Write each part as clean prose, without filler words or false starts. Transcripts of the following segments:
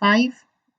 5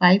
5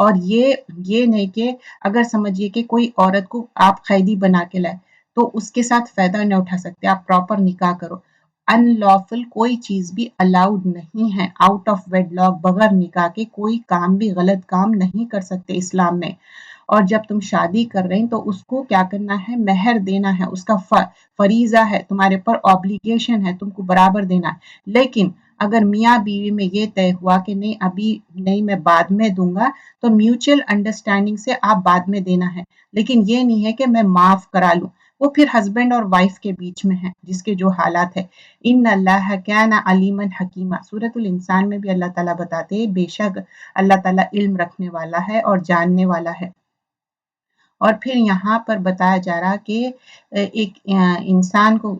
اور یہ نہیں کہ اگر سمجھیے کہ کوئی عورت کو آپ قیدی بنا کے لائے تو اس کے ساتھ فائدہ نہیں اٹھا سکتے، آپ پراپر نکاح کرو۔ ان لافل کوئی چیز بھی الاؤڈ نہیں ہے، آؤٹ آف ویڈ لاک بغیر نکاح کے کوئی کام بھی غلط کام نہیں کر سکتے اسلام میں۔ اور جب تم شادی کر رہے ہیں تو اس کو کیا کرنا ہے، مہر دینا ہے، اس کا فریضہ ہے، تمہارے پر اوبلیگیشن ہے، تم کو برابر دینا ہے۔ لیکن اگر میاں بیوی میں یہ طے ہوا کہ نہیں ابھی نہیں میں بعد میں دوں گا، تو میوچل انڈرسٹینڈنگ سے آپ بعد میں دینا ہے، لیکن یہ نہیں ہے کہ میں معاف کرا لوں، وہ پھر ہسبینڈ اور وائف کے بیچ میں ہے جس کے جو حالات ہے۔ ان اللہ کان علیما حکیما، سورۃ الانسان میں بھی اللہ تعالیٰ بتاتے ہیں بے شک اللہ تعالیٰ علم رکھنے والا ہے اور جاننے والا ہے۔ اور پھر یہاں پر بتایا جا رہا کہ ایک انسان کو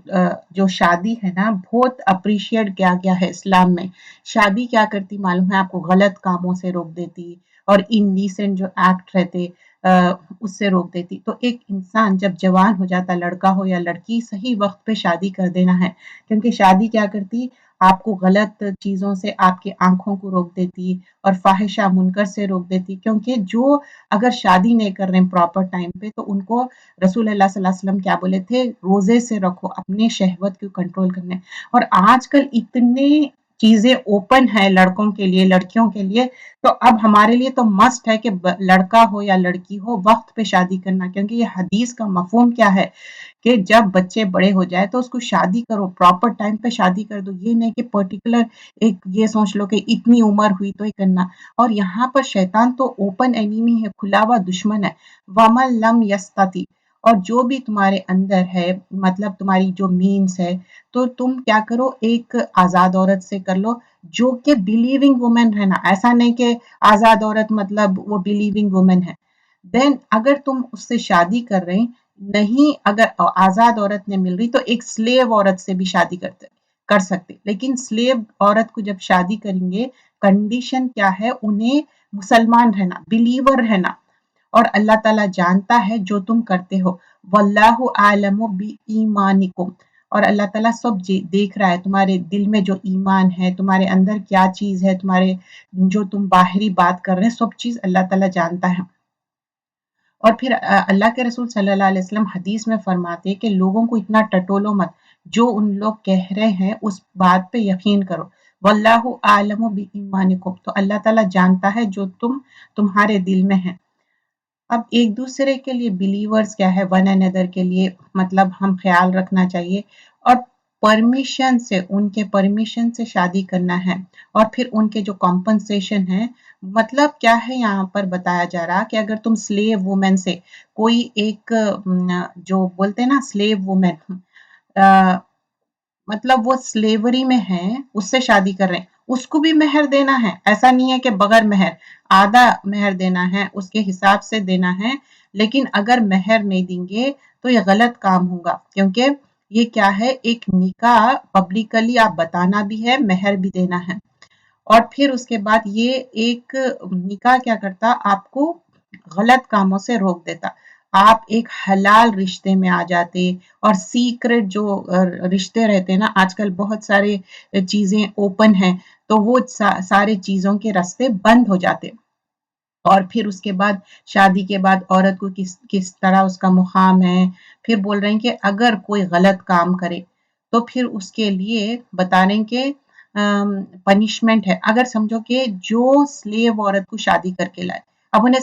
جو شادی ہے نا بہت اپریشیٹ کیا گیا ہے اسلام میں۔ شادی کیا کرتی معلوم ہے آپ کو، غلط کاموں سے روک دیتی اور انڈیسنٹ جو ایکٹ رہتے اس سے روک دیتی۔ تو ایک انسان جب جوان ہو جاتا، لڑکا ہو یا لڑکی، صحیح وقت پہ شادی کر دینا ہے، کیونکہ شادی کیا کرتی آپ کو غلط چیزوں سے آپ کی آنکھوں کو روک دیتی اور فاحشہ منکر سے روک دیتی، کیونکہ جو اگر شادی نہیں کر رہے ہیں پراپر ٹائم پہ تو ان کو رسول اللہ صلی اللہ علیہ وسلم کیا بولے تھے، روزے سے رکھو، اپنے شہوت کو کنٹرول کرنے۔ اور آج کل اتنے چیزیں اوپن ہیں لڑکوں کے لیے لڑکیوں کے لیے، تو اب ہمارے لیے تو مسٹ ہے کہ لڑکا ہو یا لڑکی ہو وقت پہ شادی کرنا، کیونکہ یہ حدیث کا مفہوم کیا ہے کہ جب بچے بڑے ہو جائے تو اس کو شادی کرو، پراپر ٹائم پہ شادی کر دو، یہ نہیں کہ پرٹیکولر ایک یہ سوچ لو کہ اتنی عمر ہوئی تو ہی کرنا۔ اور یہاں پر شیطان تو اوپن اینیمی ہے، کھلا ہوا دشمن ہے۔ وَمَن لَمْ يَسْتَطِعْ، اور جو بھی تمہارے اندر ہے، مطلب تمہاری جو مینس ہے، تو تم کیا کرو ایک آزاد عورت سے کر لو جو کہ بلیونگ وومن ہے نا، ایسا نہیں کہ آزاد عورت مطلب وہ بلیونگ وومن ہے۔ دین اگر تم اس سے شادی کر رہے نہیں، اگر آزاد عورت نے مل رہی تو ایک سلیو عورت سے بھی شادی کر سکتے، لیکن سلیو عورت کو جب شادی کریں گے کنڈیشن کیا ہے، انہیں مسلمان رہنا، بلیور رہنا، اور اللہ تعالیٰ جانتا ہے جو تم کرتے ہو، واللہ عالم بایمانکم، اور اللہ تعالیٰ سب دیکھ رہا ہے تمہارے دل میں جو ایمان ہے، تمہارے اندر کیا چیز ہے، تمہارے جو تم باہری بات کر رہے ہیں سب چیز اللہ تعالیٰ جانتا ہے۔ اور پھر اللہ کے رسول صلی اللہ علیہ وسلم حدیث میں فرماتے کہ لوگوں کو اتنا ٹٹولو مت، جو ان لوگ کہہ رہے ہیں اس بات پہ یقین کرو، واللہ عالم بایمانکم، تو اللہ تعالیٰ جانتا ہے جو تمہارے دل میں ہے۔ اب ایک دوسرے کے لیے بلیورز کیا ہے، ون another کے لیے مطلب ہم خیال رکھنا چاہیے، اور پرمیشن سے، ان کے پرمیشن سے شادی کرنا ہے، اور پھر ان کے جو کمپنسیشن ہے، مطلب کیا ہے یہاں پر بتایا جا رہا کہ اگر تم سلیو وومن سے کوئی ایک جو بولتے ہیں نا سلیو وومن، مطلب وہ سلیوری میں ہے، اس سے شادی کر رہے ہیں، اس کو بھی مہر دینا ہے، ایسا نہیں ہے کہ بغیر مہر، آدھا مہر دینا ہے، اس کے حساب سے دینا ہے، لیکن اگر مہر نہیں دیں گے تو یہ غلط کام ہوگا، کیونکہ یہ کیا ہے ایک نکاح پبلکلی آپ بتانا بھی ہے، مہر بھی دینا ہے۔ اور پھر اس کے بعد یہ ایک نکاح کیا کرتا آپ کو غلط کاموں سے روک دیتا، آپ ایک حلال رشتے میں آ جاتے، اور سیکرٹ جو رشتے رہتے نا آج کل بہت سارے چیزیں اوپن ہیں، تو وہ سارے چیزوں کے راستے بند ہو جاتے۔ اور پھر اس کے بعد شادی کے بعد عورت کو کس طرح اس کا مقام ہے، پھر بول رہے ہیں کہ اگر کوئی غلط کام کرے تو پھر اس کے لیے بتا رہے ہیں کہ پنشمنٹ ہے، اگر سمجھو کہ جو سلیو عورت کو شادی کر کے لائے، اب انہیں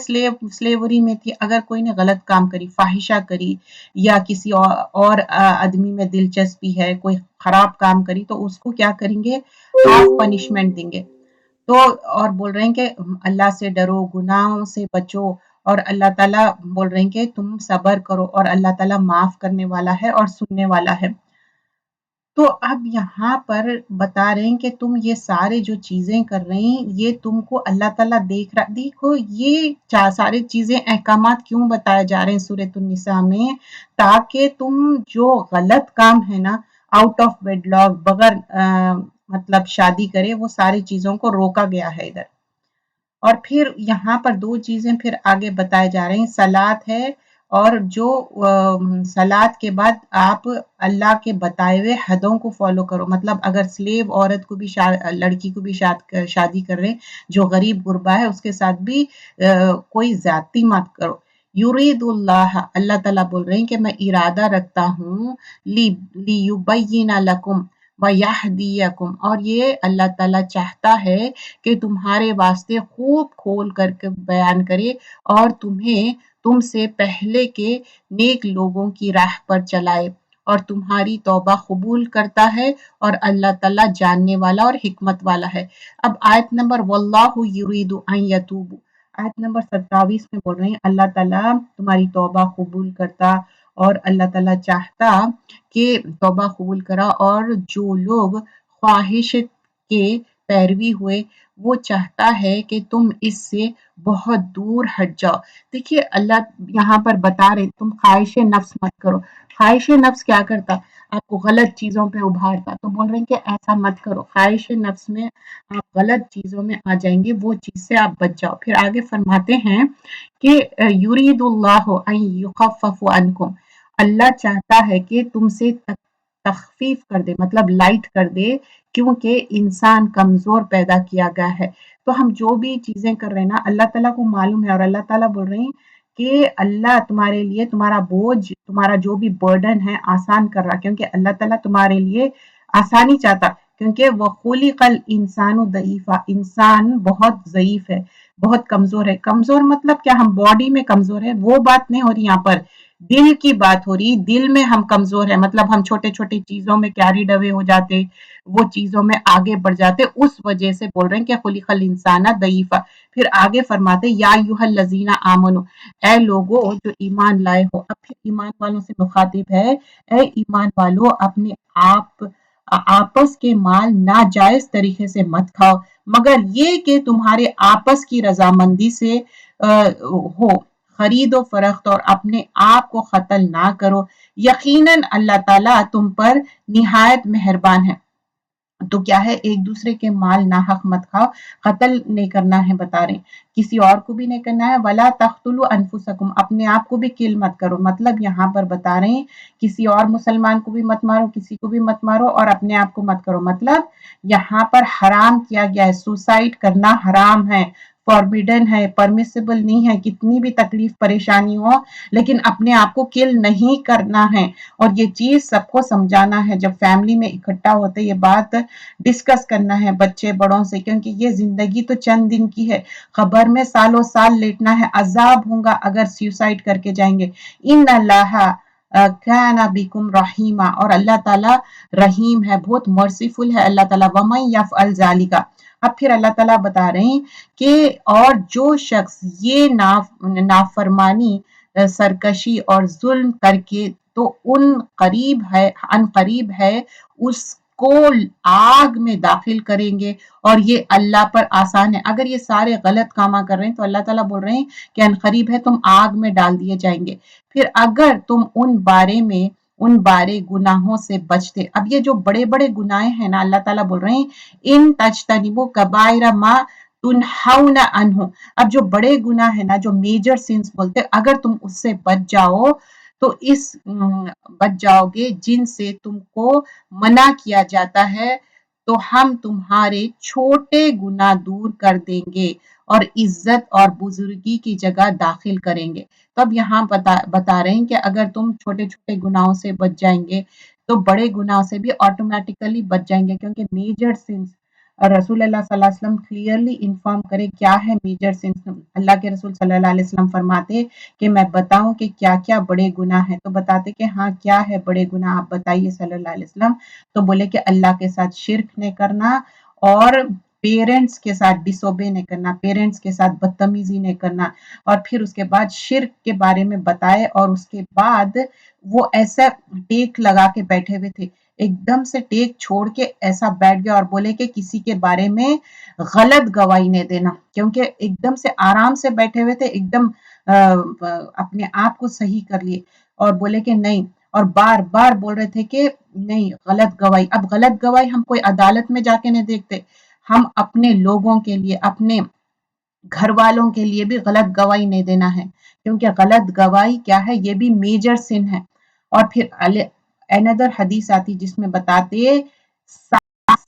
سلیوری میں تھی، اگر کوئی نے غلط کام کری، فاحشہ کری، یا کسی اور آدمی میں دلچسپی ہے، کوئی خراب کام کری، تو اس کو کیا کریں گے، ہاف پنشمنٹ دیں گے۔ تو اور بول رہے ہیں کہ اللہ سے ڈرو، گناہوں سے بچو، اور اللہ تعالیٰ بول رہے ہیں کہ تم صبر کرو، اور اللہ تعالیٰ معاف کرنے والا ہے اور سننے والا ہے۔ تو اب یہاں پر بتا رہے ہیں کہ تم یہ سارے جو چیزیں کر رہے ہیں یہ تم کو اللہ تعالیٰ دیکھ رہا، دیکھو یہ سارے چیزیں احکامات کیوں بتائے جا رہے ہیں سورۃ النساء میں، تاکہ تم جو غلط کام ہے نا آؤٹ آف ویڈ لاک بغیر مطلب شادی کرے، وہ ساری چیزوں کو روکا گیا ہے ادھر۔ اور پھر یہاں پر دو چیزیں پھر آگے بتائے جا رہے ہیں، صلات ہے اور جو صلات کے بعد آپ اللہ کے بتائے ہوئے حدوں کو فالو کرو، مطلب اگر سلیو عورت کو بھی لڑکی کو بھی شادی کر رہے جو غریب غربا ہے اس کے ساتھ بھی کوئی زیادتی مت کرو۔ یرید اللہ، اللہ تعالیٰ بول رہے ہیں کہ میں ارادہ رکھتا ہوں لیبین لکم ویہدیکم، اور یہ اللہ تعالیٰ چاہتا ہے کہ تمہارے واسطے خوب کھول کر کے بیان کرے اور تم سے پہلے کے نیک لوگوں کی راہ پر چلائے، اور تمہاری توبہ قبول کرتا ہے، اور اللہ تعالیٰ جاننے والا اور حکمت والا ہے۔ اب آیت نمبر واللہ یرید ان یتوب، آیت نمبر 27 میں بول رہے ہیں اللہ تعالیٰ تمہاری توبہ قبول کرتا، اور اللہ تعالیٰ چاہتا کہ توبہ قبول کرا، اور جو لوگ خواہش کے پیروی ہوئے وہ چاہتا ہے کہ تم اس سے بہت دور ہٹ جاؤ۔ دیکھیے اللہ یہاں پر بتا رہے تم خواہش نفس مت کرو۔ خواہش نفس کیا کرتا؟ آپ کو غلط چیزوں پہ ابھارتا، تو بول رہے ہیں کہ ایسا مت کرو، خواہش نفس میں آپ غلط چیزوں میں آ جائیں گے، وہ چیز سے آپ بچ جاؤ۔ پھر آگے فرماتے ہیں کہ یرید اللہ ان یخفف عنکم، اللہ چاہتا ہے کہ تم سے تخفیف کر دے، مطلب لائٹ کر دے، کیونکہ انسان کمزور پیدا کیا گیا ہے۔ تو ہم جو بھی چیزیں کر رہے ہیں نا اللہ تعالیٰ کو معلوم ہے، اور اللہ تعالیٰ بول رہے ہیں کہ اللہ تمہارے لیے تمہارا بوجھ، تمہارا جو بھی برڈن ہے آسان کر رہا، کیونکہ اللہ تعالیٰ تمہارے لیے آسانی چاہتا، کیونکہ وہ خلق الانسان ضعیفا، انسان بہت ضعیف ہے، بہت کمزور ہے۔ کمزور مطلب کیا؟ ہم باڈی میں کمزور ہے، وہ بات نہیں ہو رہی یہاں پر، دل کی بات ہو رہی، دل میں ہم کمزور ہیں، مطلب ہم چھوٹے چھوٹے چیزوں میں کیریڈ اوے ہو جاتے، وہ چیزوں میں آگے بڑھ جاتے، اس وجہ سے بول رہے ہیں کہ خلق الانسان ضعیفا۔ پھر آگے فرماتے یا ایھا الذین آمنو، اے لوگو جو ایمان لائے ہو، اب پھر ایمان والوں سے مخاطب ہے، اے ایمان والو اپنے آپس کے مال ناجائز طریقے سے مت کھاؤ، مگر یہ کہ تمہارے آپس کی رضامندی سے ہو، خرید و فروخت، اور اپنے آپ کو قتل نہ کرو، یقیناً اللہ تعالیٰ تم پر نہایت مہربان ہے۔ تو کیا ہے؟ ایک دوسرے کے مال ناحق مت کھاؤ، قتل نہیں کرنا ہے، بتا رہے ہیں کسی اور کو بھی نہیں کرنا ہے، ولا تقتلوا انفسکم، اپنے آپ کو بھی کل مت کرو، مطلب یہاں پر بتا رہے ہیں کسی اور مسلمان کو بھی مت مارو، کسی کو بھی مت مارو، اور اپنے آپ کو مت کرو، مطلب یہاں پر حرام کیا گیا ہے، سوسائڈ کرنا حرام ہے، فاربیڈن ہے، پرمیسیبل نہیں ہے، کتنی بھی تکلیف پریشانی ہو لیکن اپنے آپ کو کل نہیں کرنا ہے، اور یہ چیز سب کو سمجھانا ہے، جب فیملی میں اکٹھا ہوتے یہ بات ڈسکس کرنا ہے بچے بڑوں سے، کیونکہ یہ زندگی تو چند دن کی ہے، قبر میں سالوں سال لیٹنا ہے، عذاب ہوگا اگر سیوسائڈ کر کے جائیں گے۔ ان اللہ کان بکم رحیما، اور اللہ تعالیٰ رحیم ہے، بہت مرسیفل ہے اللہ تعالیٰ، ومن یفعل ذلک، اب پھر اللہ تعالیٰ بتا رہے ہیں کہ اور جو شخص یہ نافرمانی، سرکشی اور ظلم کر کے، تو ان قریب ہے اس کو آگ میں داخل کریں گے، اور یہ اللہ پر آسان ہے۔ اگر یہ سارے غلط کامہ کر رہے ہیں تو اللہ تعالیٰ بول رہے ہیں کہ ان قریب ہے تم آگ میں ڈال دیے جائیں گے۔ پھر اگر تم ان بارے گناہوں سے بچتے، اب یہ جو بڑے بڑے گناہ ہیں نا اللہ تعالیٰ بول رہے ہیں ان تجتنبوا کبائر ما تنہون عنہ، اب جو بڑے گناہ ہیں نا جو میجر سینس بولتے، اگر تم اس سے بچ جاؤ تو بچ جاؤ گے جن سے تم کو منع کیا جاتا ہے، تو ہم تمہارے چھوٹے گناہ دور کر دیں گے اور عزت اور بزرگی کی جگہ داخل کریں گے۔ تو اب یہاں بتا رہے ہیں کہ اگر تم چھوٹے چھوٹے گناہوں سے بچ جائیں گے تو بڑے گناہوں سے بھی آٹومیٹیکلی بچ جائیں گے، کیونکہ میجر سنس رسول اللہ صلی اللہ علیہ وسلم کلیئرلی انفارم کرے کیا ہے میجر سنس۔ اللہ کے رسول صلی اللہ علیہ وسلم فرماتے کہ میں بتاؤں کہ کیا کیا بڑے گناہ ہیں، تو بتاتے کہ ہاں کیا ہے بڑے گناہ، آپ بتائیے صلی اللہ علیہ وسلم۔ تو بولے کہ اللہ کے ساتھ شرک نہیں کرنا، اور پیرنٹس کے ساتھ ڈس اوبے نہیں کرنا، پیرنٹس کے ساتھ بدتمیزی نہیں کرنا، اور پھر اس کے بعد شرک کے بارے میں بتائے، اور اس کے بعد وہ ایسا ٹیک لگا کے بیٹھے ہوئے تھے، ایک دم سے ٹیک چھوڑ کے ایسا بیٹھ گیا اور بولے کہ کسی کے بارے میں غلط گواہی نہیں دینا، کیونکہ ایک دم سے آرام سے بیٹھے ہوئے تھے، ایک دم اپنے آپ کو صحیح کر لیے، اور بولے کہ نہیں، اور بار بار بول رہے تھے کہ نہیں غلط گواہی، اب غلط گواہی ہم کوئی عدالت میں جا کے نہیں دیکھتے، ہم اپنے لوگوں کے لیے، اپنے گھر والوں کے لیے بھی غلط گواہی نہیں دینا ہے، کیونکہ غلط گواہی کیا ہے، یہ بھی میجر سن ہے۔ اور پھر another حدیث آتی جس میں بتاتے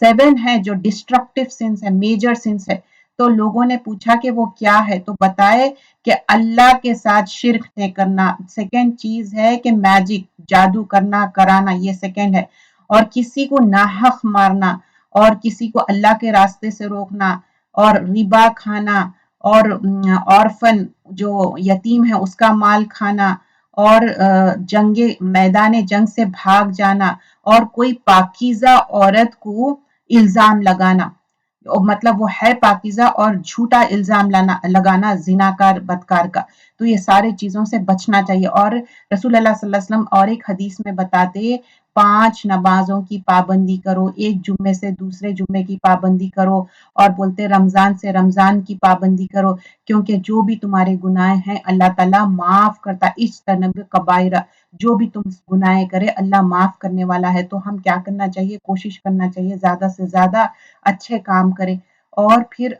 7 ہے جو ڈسٹرکٹیو سنس ہے، میجر سنس ہے۔ تو لوگوں نے پوچھا کہ وہ کیا ہے، تو بتائے کہ اللہ کے ساتھ شرک نہیں کرنا، سیکنڈ چیز ہے کہ میجک جادو کرنا کرانا، یہ سیکنڈ ہے، اور کسی کو ناحق مارنا، اور کسی کو اللہ کے راستے سے روکنا، اور ربا کھانا، اور orphan جو یتیم ہے اس کا مال کھانا، اور جنگ میدان جنگ سے بھاگ جانا، اور کوئی پاکیزہ عورت کو الزام لگانا، مطلب وہ ہے پاکیزہ اور جھوٹا الزام لگانا زناکار بدکار کا، تو یہ سارے چیزوں سے بچنا چاہیے۔ اور رسول اللہ صلی اللہ علیہ وسلم اور ایک حدیث میں بتاتے 5 نمازوں کی پابندی کرو، ایک جمعے سے دوسرے جمعے کی پابندی کرو، اور بولتے رمضان سے رمضان کی پابندی کرو، کیونکہ جو بھی تمہارے گناہ ہیں اللہ تعالیٰ معاف کرتا، اجتنب کبائر، جو بھی تم گناہ کرے اللہ معاف کرنے والا ہے۔ تو ہم کیا کرنا چاہیے، کوشش کرنا چاہیے زیادہ سے زیادہ اچھے کام کریں۔ اور پھر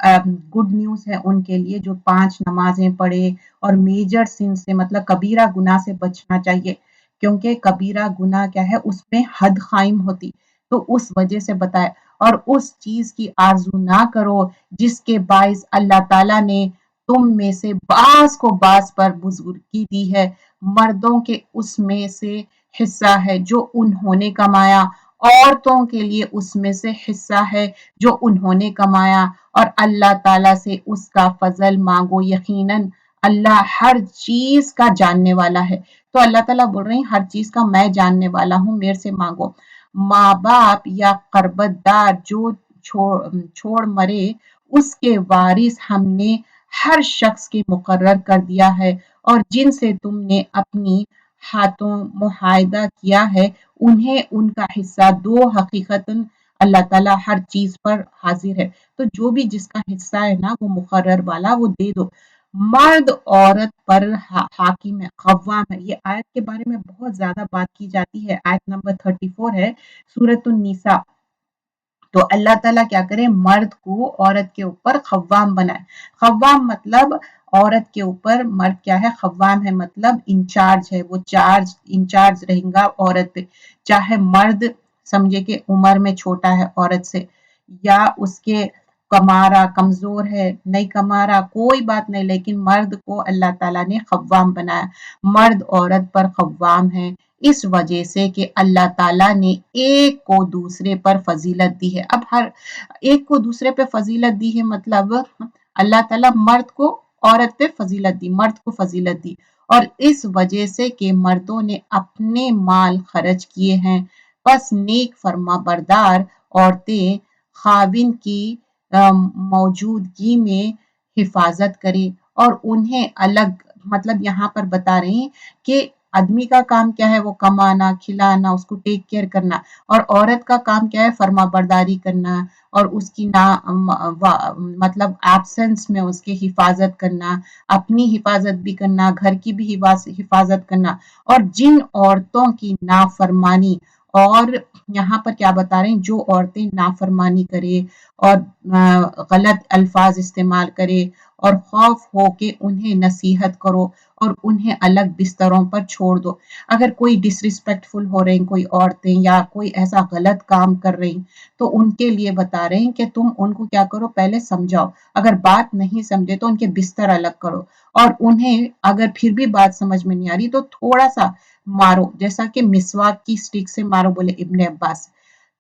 گڈ نیوز ہے ان کے لیے جو 5 نمازیں پڑھے اور میجر سن سے مطلب کبیرہ گناہ سے بچنا چاہیے، کیونکہ کبیرہ گناہ کیا ہے، اس میں حد قائم ہوتی، تو اس وجہ سے بتائے، اور اس چیز کی آرزو نہ کرو جس کے باعث اللہ تعالیٰ نے تم میں سے بعض کو بعض پر بزرگی دی ہے، مردوں کے اس میں سے حصہ ہے جو انہوں نے کمایا، عورتوں کے لیے اس میں سے حصہ ہے جو انہوں نے کمایا، اور اللہ تعالیٰ سے اس کا فضل مانگو، یقیناً اللہ ہر چیز کا جاننے والا ہے۔ تو اللہ تعالیٰ بول رہے ہیں ہر چیز کا میں جاننے والا ہوں، میرے سے مانگو۔ ماں باپ یا قربت دار جو چھوڑ مرے اس کے وارث ہم نے ہر شخص کے مقرر کر دیا ہے، اور جن سے تم نے اپنی ہاتھوں معاہدہ کیا ہے انہیں ان کا حصہ دو، حقیقتاً اللہ تعالیٰ ہر چیز پر حاضر ہے۔ تو جو بھی جس کا حصہ ہے نا وہ مقرر والا وہ دے دو۔ مرد عورت پر حاکم ہے، قوام ہے، یہ آیت کے بارے میں بہت زیادہ بات کی جاتی ہے، آیت نمبر 34 ہے سورۃ النساء۔ تو اللہ تعالیٰ کیا کرے، مرد کو عورت کے اوپر قوام بنائے۔ قوام مطلب عورت کے اوپر، مرد کیا ہے، قوام ہے مطلب انچارج ہے، وہ انچارج رہیں گا عورت پہ، چاہے مرد سمجھے کہ عمر میں چھوٹا ہے عورت سے، یا اس کے کما رہا کمزور ہے نہیں کما رہا کوئی بات نہیں، لیکن مرد کو اللہ تعالیٰ نے قوام بنایا، مرد عورت پر قوام ہے، اس وجہ سے کہ اللہ تعالیٰ نے ایک کو دوسرے پر فضیلت دی ہے۔ اب ہر ایک کو دوسرے پہ فضیلت دی ہے مطلب اللہ تعالیٰ مرد کو عورت پہ فضیلت دی، مرد کو فضیلت دی، اور اس وجہ سے کہ مردوں نے اپنے مال خرچ کیے ہیں، بس نیک فرما بردار عورتیں خاوند کی موجودگی میں حفاظت کرے، اور انہیں الگ، مطلب یہاں پر بتا رہے ہیں کہ آدمی کا کام کیا ہے، وہ کمانا کھلانا اس کو ٹیک کیئر کرنا، اور عورت کا کام کیا ہے، فرما برداری کرنا، اور اس کی مطلب ایبسنس میں اس کی حفاظت کرنا، اپنی حفاظت بھی کرنا، گھر کی بھی حفاظت کرنا، اور جن عورتوں کی نافرمانی، اور یہاں پر کیا بتا رہے ہیں، جو عورتیں نافرمانی کرے اور غلط الفاظ استعمال کرے، اور خوف ہو کہ انہیں نصیحت کرو اور انہیں الگ بستروں پر چھوڑ دو۔ اگر کوئی ڈسریسپیکٹفل ہو رہے ہیں، کوئی عورتیں یا کوئی ایسا غلط کام کر رہی، تو ان کے لیے بتا رہے ہیں کہ تم ان کو کیا کرو، پہلے سمجھاؤ، اگر بات نہیں سمجھے تو ان کے بستر الگ کرو، اور انہیں اگر پھر بھی بات سمجھ میں نہیں آ رہی تو تھوڑا سا مارو، جیسا کہ مسواک کی سٹک سے مارو، بولے ابن عباس،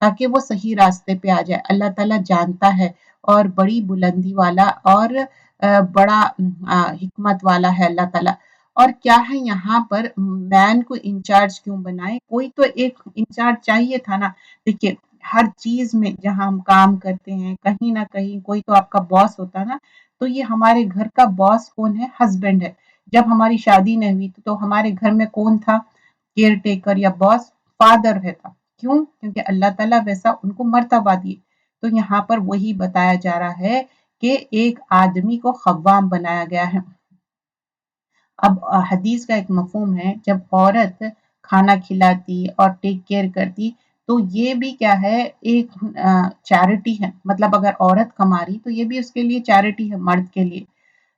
تاکہ وہ صحیح راستے پہ آ جائے۔ اللہ تعالیٰ جانتا ہے اور بڑی بلندی والا اور بڑا حکمت والا ہے اللہ تعالیٰ۔ اور کیا ہے یہاں پر مین کو انچارج کیوں بنائے، کوئی تو ایک انچارج چاہیے تھا نا۔ دیکھیے ہر چیز میں جہاں ہم کام کرتے ہیں کہیں نہ کہیں کوئی تو آپ کا باس ہوتا نا، تو یہ ہمارے گھر کا باس کون ہے، ہسبینڈ ہے۔ جب ہماری شادی نہیں ہوئی تو ہمارے گھر میں کون تھا کیئر ٹیکر یا باس، فادر ہے تھا، کیوں، کیونکہ اللہ تعالیٰ ویسا ان کو مرتبہ دیے۔ تو یہاں پر وہی بتایا جا رہا ہے کہ ایک آدمی کو قوام بنایا گیا ہے۔ اب حدیث کا ایک مفہوم ہے، جب عورت کھانا کھلاتی اور ٹیک کیئر کرتی تو یہ بھی کیا ہے، ایک چیریٹی ہے، مطلب اگر عورت کما رہی تو یہ بھی اس کے لیے چیریٹی ہے، مرد کے لیے۔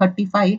35,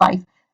5।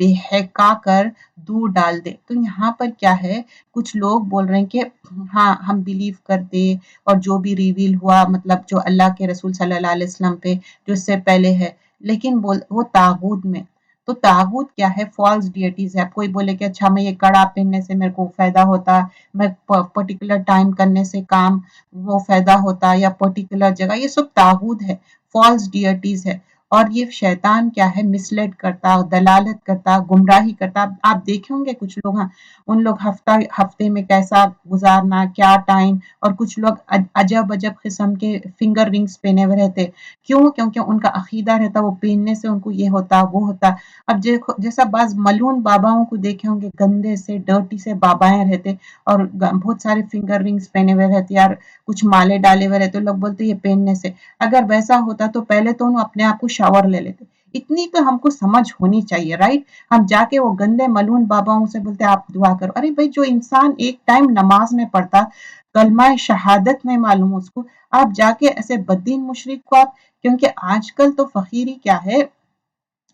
بہکا کر دور ڈال دے۔ تو یہاں پر کیا ہے، کچھ لوگ بول رہے ہیں کہ ہاں ہم بلیو کرتے اور جو بھی ریویل ہوا مطلب جو اللہ کے رسول صلی اللہ علیہ وسلم پہ جو اس سے پہلے ہے، لیکن وہ طاغوت میں، تو طاغوت کیا ہے، فالس ڈیٹیز ہے۔ کوئی بولے کہ اچھا میں یہ کڑا پہننے سے میرے کو فائدہ ہوتا، میں پرٹیکولر ٹائم کرنے سے کام وہ فائدہ ہوتا، یا پرٹیکولر جگہ، یہ سب طاغوت ہے، فالس ڈیٹیز ہے۔ اور یہ شیطان کیا ہے، مسلیڈ کرتا، دلالت کرتا، گمراہی کرتا۔ آپ دیکھیں ہوں گے کچھ لوگ، ہاں ان لوگ ہفتے میں کیسا گزارنا، کیا ٹائم، اور کچھ لوگ عجب عجب قسم کے فنگر رنگز پہنے ہوئے رہتے، کیوں؟ کیونکہ ان کا عقیدہ رہتا وہ پہننے سے ان کو یہ ہوتا وہ ہوتا۔ اب جیسا بعض ملعون باباؤں کو دیکھے ہوں گے، گندے سے ڈرٹی سے بابائیں رہتے اور بہت سارے فنگر رنگز پہنے ہوئے رہتے، یار کچھ مالے ڈالے ہوئے رہتے، لوگ بولتے یہ پہننے سے، اگر ویسا ہوتا تو پہلے تو انہوں اپنے آپ کو شاور لے لیتے۔ اتنی تو ہم کو سمجھ ہونی چاہیے، رائٹ؟ ہم جا کے وہ گندے ملعون باباؤں سے بولتے آپ دعا کرو، ارے بھائی جو انسان ایک ٹائم نماز میں پڑھتا، کلمہ شہادت میں معلوم اس کو، آپ جا کے ایسے بدین مشرک کو آپ، کیونکہ آج کل تو فقیری کیا ہے،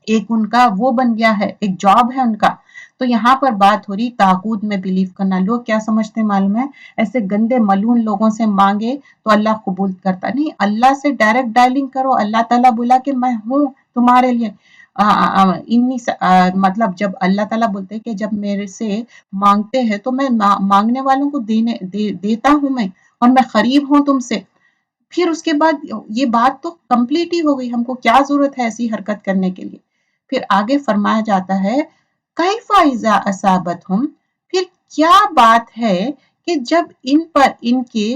ایک ان کا وہ بن گیا ہے، ایک جاب ہے ان کا۔ تو یہاں پر بات ہو رہی طاغوت میں بلیو کرنا۔ لوگ کیا سمجھتے ہیں معلوم ہے، ایسے گندے ملعون لوگوں سے مانگے تو اللہ قبول کرتا نہیں، اللہ سے ڈائریکٹ ڈائلنگ کرو۔ اللہ تعالیٰ بولا کہ میں ہوں تمہارے لیے، مطلب جب اللہ تعالیٰ بولتے کہ جب میرے سے مانگتے ہیں تو میں مانگنے والوں کو دیتا ہوں میں، اور میں قریب ہوں تم سے، پھر اس کے بعد یہ بات تو کمپلیٹ ہی ہو گئی، ہم کو کیا ضرورت ہے ایسی حرکت کرنے کے لیے۔ پھر آگے فرمایا جاتا ہے کیفَ اذا اصابتہم، پھر کیا بات ہے کہ جب ان پر ان کے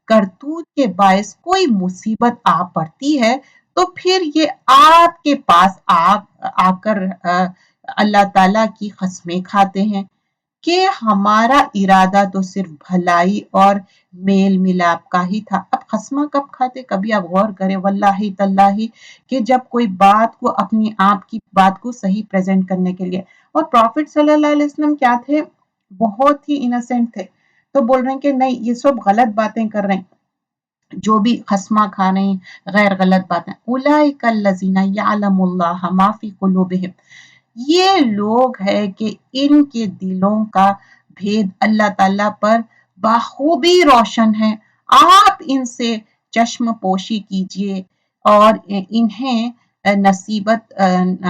کرتوت کے باعث کوئی مصیبت آ پڑتی ہے تو پھر یہ آپ کے پاس آ کر اللہ تعالیٰ کی قسمیں کھاتے ہیں کہ ہمارا ارادہ تو صرف بھلائی اور میل ملاپ کا ہی تھا۔ اب قسمہ کب کھاتے، کبھی آپ غور کریں، واللہ تاللہ، کہ جب کوئی بات کو اپنی آپ کی بات کو صحیح پریزنٹ کرنے کے لیے، اور پروفٹ صلی اللہ علیہ وسلم کیا تھے، بہت ہی انسینٹ تھے، تو بول رہے ہیں کہ نہیں یہ سب غلط باتیں کر رہے ہیں، جو بھی خسمہ کھا رہے ہیں، غیر غلط باتیں، اولئک الذین یعلم اللہ ما فی قلوبہم، یہ لوگ ہے کہ ان کے دلوں کا بھید اللہ تعالیٰ پر بخوبی روشن ہے۔ آپ ان سے چشم پوشی کیجئے اور انہیں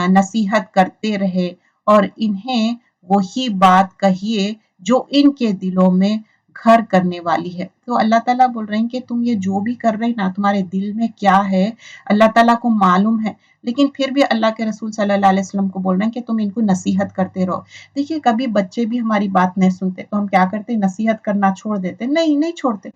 نصیحت کرتے رہے، اور انہیں وہی بات کہیے جو ان کے دلوں میں گھر کرنے والی ہے۔ تو اللہ تعالیٰ بول رہے ہیں کہ تم یہ جو بھی کر رہے ہیں نا، تمہارے دل میں کیا ہے اللہ تعالیٰ کو معلوم ہے، لیکن پھر بھی اللہ کے رسول صلی اللہ علیہ وسلم کو بول رہے ہیں کہ تم ان کو نصیحت کرتے رہو۔ دیکھیے کبھی بچے بھی ہماری بات نہیں سنتے تو ہم کیا کرتے، نصیحت کرنا چھوڑ دیتے، نہیں چھوڑتے،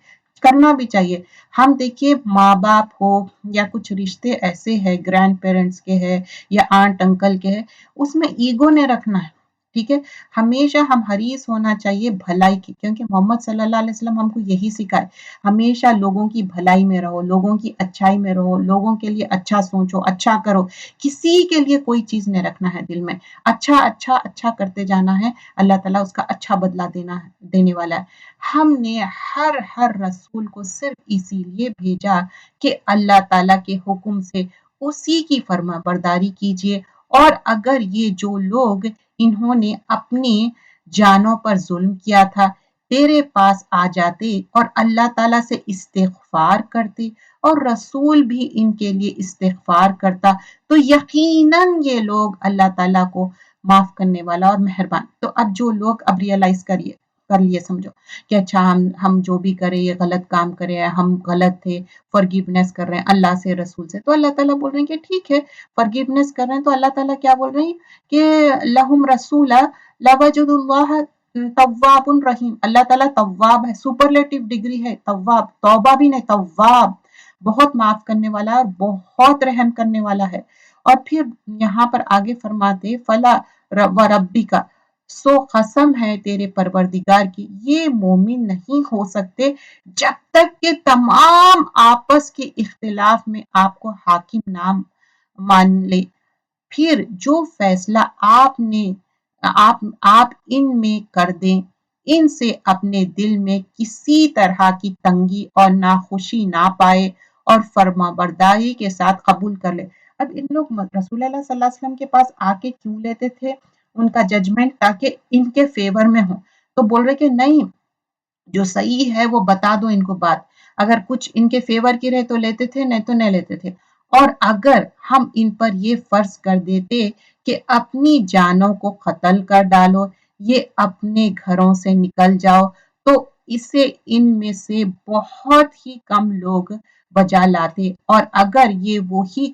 کرنا بھی چاہیے۔ ہم دیکھیے ماں باپ ہو یا کچھ رشتے ایسے ہیں، گرینڈ پیرنٹس کے ہے یا آنٹ انکل کے ہے، اس میں ایگو نہیں رکھنا ہے، ٹھیک ہے؟ ہمیشہ ہم حریص ہونا چاہیے بھلائی کی، کیونکہ محمد صلی اللہ علیہ وسلم ہم کو یہی سکھائے، ہمیشہ لوگوں کی بھلائی میں رہو، لوگوں کی اچھائی میں رہو، لوگوں کے لیے اچھا سوچو، اچھا کرو، کسی کے لیے کوئی چیز نہیں رکھنا ہے دل میں، اچھا کرتے جانا ہے، اللہ تعالیٰ اس کا اچھا بدلہ دینے والا ہے۔ ہم نے ہر رسول کو صرف اسی لیے بھیجا کہ اللہ تعالیٰ کے حکم سے اسی کی فرما برداری کیجیے، اور اگر یہ جو لوگ انہوں نے اپنی جانوں پر ظلم کیا تھا تیرے پاس آ جاتے اور اللہ تعالیٰ سے استغفار کرتے، اور رسول بھی ان کے لیے استغفار کرتا، تو یقیناً یہ لوگ اللہ تعالیٰ کو معاف کرنے والا اور مہربان۔ تو اب جو لوگ اب ریئلائز کر لیے سمجھو کہ اچھا ہم جو بھی کرے یہ غلط کام کرے، ہم غلط تھے، فارگیونیس کر رہے ہیں اللہ سے، رسول سے، تو اللہ تعالیٰ بول رہے ہیں کہ ٹھیک ہے فارگیونیس کر رہے ہیں، تو اللہ تعالیٰ کیا بول رہے ہیں کہ لہم رسولا لوجد اللہ تواب رحیم، اللہ تعالیٰ تواب ہے، سپرلیٹو ڈگری ہے تواب، توبہ بھی نہیں تواب، بہت معاف کرنے والا ہے اور بہت رحم کرنے والا ہے۔ اور پھر یہاں پر آگے فرماتے فلا وربک، سو قسم ہے تیرے پروردگار کی، یہ مومن نہیں ہو سکتے جب تک کہ تمام آپس کے اختلاف میں آپ کو حاکم نام مان لے، پھر جو فیصلہ آپ ان میں کر دیں، ان سے اپنے دل میں کسی طرح کی تنگی اور ناخوشی نہ پائے اور فرما برداری کے ساتھ قبول کر لے۔ اب ان لوگ رسول اللہ صلی اللہ علیہ وسلم کے پاس آ کے کیوں لیتے تھے؟ ان کا ججمنٹ تاکہ ان کے فیور میں ہو. تو بول رہے کہ نہیں، جو صحیح ہے وہ بتا دو ان کو بات. اگر کچھ ان کے فیور کی رہے تو لیتے تھے، نہیں تو نہیں لیتے تھے. اور اگر ہم ان پر یہ فرض کر دیتے کہ اپنی جانوں کو قتل کر ڈالو، یہ اپنے گھروں سے نکل جاؤ، تو اسے ان میں سے بہت ہی کم لوگ بجا لاتے. اور اگر یہ وہی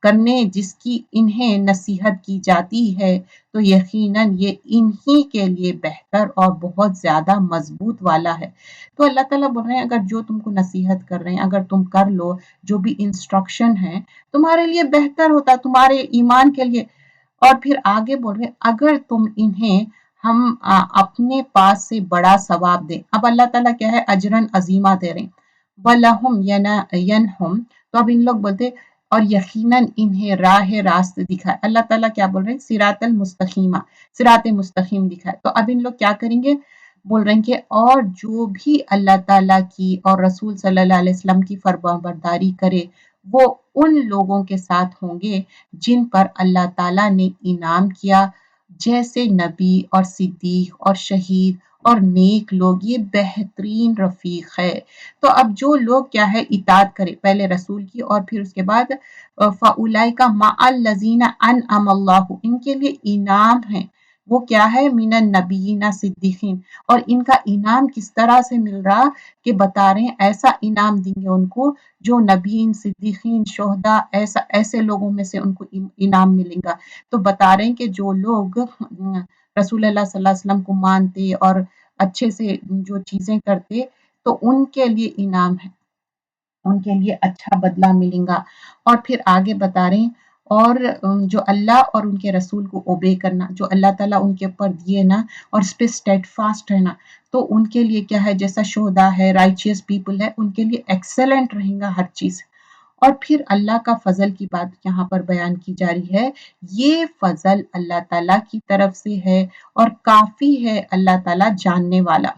کرنے جس کی انہیں نصیحت کی جاتی ہے تو یقیناً یہ انہی کے لیے بہتر اور بہت زیادہ مضبوط والا ہے. تو اللہ تعالیٰ بول رہے ہیں اگر جو تم کو نصیحت کر رہے ہیں اگر تم کر لو جو بھی انسٹرکشن ہے تمہارے لیے بہتر ہوتا، تمہارے ایمان کے لیے. اور پھر آگے بول رہے ہیں اگر تم انہیں ہم اپنے پاس سے بڑا ثواب دیں. اب اللہ تعالیٰ کیا ہے، اجرن عظیمہ دے رہے ہیں. وَلَهُمْ يَنْهُمْ، تو اب ان لوگ بولتے اور یقیناً انہیں راہ راست دکھائے. اللہ تعالیٰ کیا بول رہے ہیں، صراط المستقیمہ، صراط مستقیم دکھائے. تو اب ان لوگ کیا کریں گے، بول رہے ہیں کہ اور جو بھی اللہ تعالیٰ کی اور رسول صلی اللہ علیہ وسلم کی فرمانبرداری کرے وہ ان لوگوں کے ساتھ ہوں گے جن پر اللہ تعالیٰ نے انعام کیا، جیسے نبی اور صدیق اور شہید اور نیک لوگ، یہ بہترین رفیق ہے. تو اب جو لوگ کیا ہے اطاعت کرے پہلے رسول کی اور پھر اس کے بعد فَأُولَئِکَ مَعَ الَّذِینَ أَنْعَمَ اللَّهُ، ان کے لیے انعام ہے. وہ کیا ہے، من النبیین صدیقین. اور ان کا انعام کس طرح سے مل رہا کہ بتا رہے ہیں ایسا انعام دیں گے ان کو جو نبیین صدیقین شہداء ایسے لوگوں میں سے ان کو انعام ملے گا. تو بتا رہے ہیں کہ جو لوگ رسول اللہ صلی اللہ علیہ وسلم کو مانتے اور اچھے سے جو چیزیں کرتے تو ان کے لیے انعام ہے، ان کے لیے اچھا بدلہ ملے گا. اور پھر آگے بتا رہے ہیں اور جو اللہ اور ان کے رسول کو اوبے کرنا، جو اللہ تعالیٰ ان کے اوپر دیے نا اور اس پہ اسٹیڈ فاسٹ رہنا، تو ان کے لیے کیا ہے، جیسا شہداء ہے، رائچیس پیپل ہے، ان کے لیے ایکسلنٹ رہیں گا ہر چیز. اور پھر اللہ کا فضل کی بات یہاں پر بیان کی جا رہی ہے. یہ فضل اللہ تعالیٰ کی طرف سے ہے اور کافی ہے اللہ تعالیٰ جاننے والا.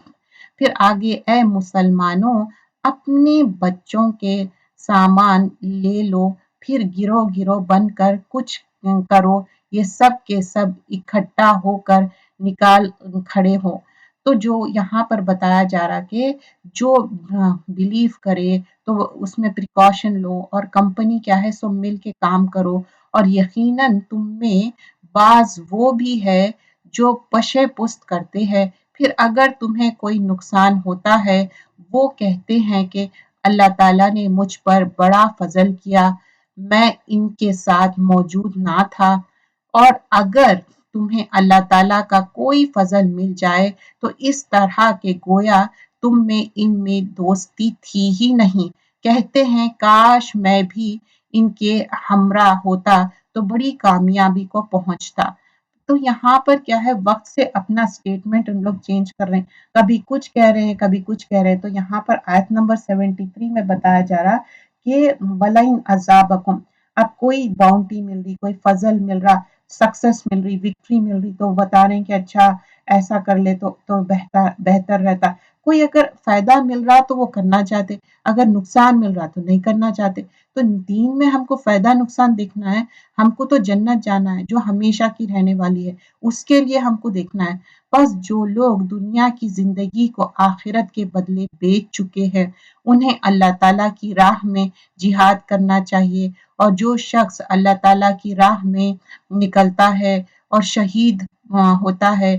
پھر آگے اے مسلمانوں اپنے بچوں کے سامان لے لو، پھر گروہ گروہ بن کر کچھ کرو، یہ سب کے سب اکٹھا ہو کر نکال کھڑے ہو. تو جو یہاں پر بتایا جا رہا کہ جو بلیو کرے تو اس میں پریکاشن لو اور کمپنی کیا ہے سو مل کے کام کرو. اور یقیناً تم میں بعض وہ بھی ہے جو پشے پست کرتے ہیں، پھر اگر تمہیں کوئی نقصان ہوتا ہے وہ کہتے ہیں کہ اللہ تعالیٰ نے مجھ پر بڑا فضل کیا، میں ان کے ساتھ موجود نہ تھا. اور اگر تمہیں اللہ تعالیٰ کا کوئی فضل مل جائے تو اس طرح کے گویا تم میں ان میں دوستی تھی ہی نہیں، کہتے ہیں کاش میں بھی ان کے ہمراہ ہوتا تو بڑی کامیابی کو پہنچتا. تو یہاں پر کیا ہے وقت سے اپنا سٹیٹمنٹ ان لوگ چینج کر رہے ہیں، کبھی کچھ کہہ رہے ہیں کبھی کچھ کہہ رہے ہیں. تو یہاں پر آیت نمبر 73 میں بتایا جا رہا کہ وَلَئِنْ أَصَابَكُمْ، اب کوئی باؤنٹی مل رہی، کوئی فضل مل رہا، سکسس مل رہی، وکٹری مل رہی تو بتا رہے ہیں کہ اچھا ایسا کر لے تو بہتر رہتا. کوئی اگر فائدہ مل رہا تو وہ کرنا چاہتے، اگر نقصان مل رہا تو نہیں کرنا چاہتے. تو دین میں ہم کو فائدہ نقصان دیکھنا ہے، ہم کو تو جنت جانا ہے جو ہمیشہ کی رہنے والی ہے، اس کے لیے ہم کو دیکھنا ہے. بس جو لوگ دنیا کی زندگی کو آخرت کے بدلے بیچ چکے ہیں انہیں اللہ تعالیٰ کی راہ میں جہاد کرنا چاہیے. اور جو شخص اللہ تعالیٰ کی راہ میں نکلتا ہے اور شہید ہوتا ہے،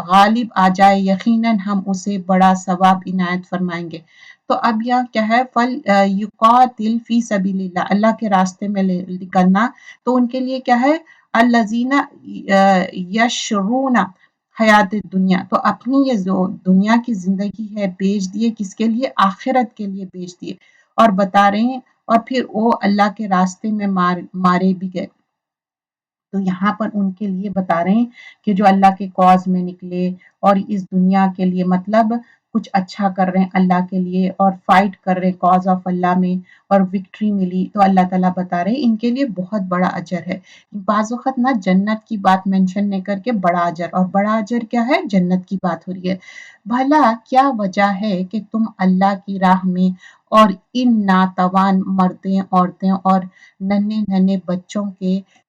غالب آ جائے، یقیناً ہم اسے بڑا ثواب عنایت فرمائیں گے. تو اب یہاں کیا ہے فل یقاتل فی سبیل اللہ، اللہ کے راستے میں نکلنا. تو ان کے لیے کیا ہے الذین یشرون حیات دنیا، تو اپنی یہ جو دنیا کی زندگی ہے بیچ دیے کس کے لیے، آخرت کے لیے بیچ دیے. اور بتا رہے ہیں اور پھر وہ اللہ کے راستے میں مارے بھی گئے. تو یہاں پر ان کے لیے بتا رہے ہیں کہ جو اللہ کے کاز میں نکلے اور اس دنیا کے لیے مطلب کچھ اچھا کر رہے ہیں اللہ کے لیے اور فائٹ کر رہے ہیں کاز آف اللہ میں اور وکٹری ملی، تو اللہ تعالیٰ بتا رہے ہیں ان کے لیے بہت بڑا اجر ہے. بعض وقت نا جنت کی بات مینشن نہیں کر کے بڑا اجر، اور بڑا اجر کیا ہے، جنت کی بات ہو رہی ہے. بھلا کیا وجہ ہے کہ تم اللہ کی راہ میں اور ان ناتوان مردیں عورتیں اور ننھے ننھے بچوں کے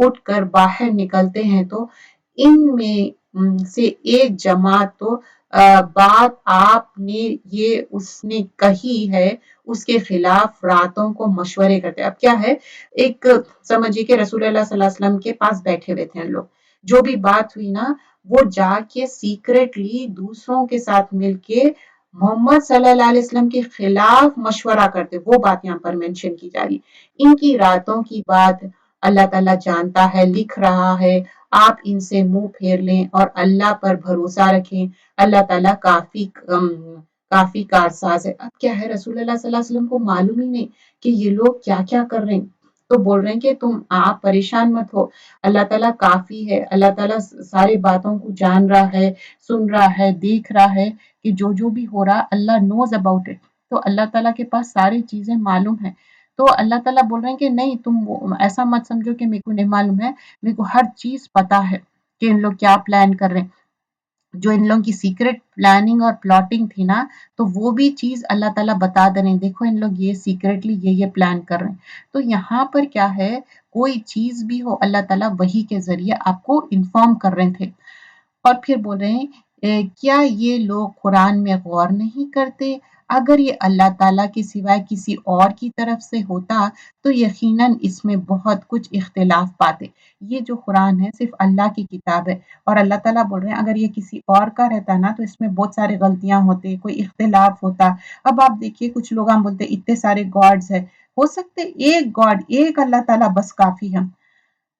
اٹھ کر باہر نکلتے ہیں تو ان میں سے ایک جماعت تو بات آپ نے یہ اس نے کہی ہے اس کے خلاف راتوں کو مشورے کرتے. اب کیا ہے، ایک سمجھیے کہ رسول اللہ صلی اللہ علیہ وسلم کے پاس بیٹھے ہوئے تھے لوگ، جو بھی بات ہوئی نا وہ جا کے سیکریٹلی دوسروں کے ساتھ مل کے محمد صلی اللہ علیہ وسلم کے خلاف مشورہ کرتے. وہ بات یہاں پر مینشن کی جا رہی. ان کی راتوں کی بات اللہ تعالیٰ جانتا ہے، لکھ رہا ہے. آپ ان سے منہ پھیر لیں اور اللہ پر بھروسہ رکھیں. اللہ تعالیٰ کافی کارساز ہے. اب کیا ہے، رسول اللہ صلی اللہ علیہ وسلم کو معلوم ہی نہیں کہ یہ لوگ کیا کیا کر رہے ہیں، تو بول رہے ہیں کہ آپ پریشان مت ہو، اللہ تعالیٰ کافی ہے. اللہ تعالیٰ سارے باتوں کو جان رہا ہے، سن رہا ہے، دیکھ رہا ہے کہ جو بھی ہو رہا اللہ نوز اباؤٹ اٹ. تو اللہ تعالیٰ کے پاس ساری چیزیں معلوم ہیں. تو اللہ تعالیٰ بول رہے ہیں کہ نہیں، تم ایسا مت سمجھو کہ میرے کو نہیں معلوم ہے، میرے کو ہر چیز پتا ہے کہ ان لوگ کیا پلان کر رہے ہیں. جو ان لوگوں کی سیکرٹ پلاننگ اور پلاٹنگ تھی نا، تو وہ بھی چیز اللہ تعالیٰ بتا دے رہے ہیں، دیکھو ان لوگ یہ سیکرٹلی یہ پلان کر رہے ہیں. تو یہاں پر کیا ہے، کوئی چیز بھی ہو اللہ تعالیٰ وحی کے ذریعے آپ کو انفارم کر رہے تھے. اور پھر بول رہے ہیں کیا یہ لوگ قرآن میں غور نہیں کرتے؟ اگر یہ اللہ تعالیٰ کے سوائے کسی اور کی طرف سے ہوتا تو یقیناً اس میں بہت کچھ اختلاف پاتے. یہ جو قرآن ہے صرف اللہ کی کتاب ہے، اور اللہ تعالیٰ بول رہے ہیں اگر یہ کسی اور کا رہتا نا تو اس میں بہت سارے غلطیاں ہوتے، کوئی اختلاف ہوتا. اب آپ دیکھیے کچھ لوگ ہم بولتے اتنے سارے گاڈز ہیں، ہو سکتے ایک گاڈ، ایک اللہ تعالیٰ بس کافی ہے.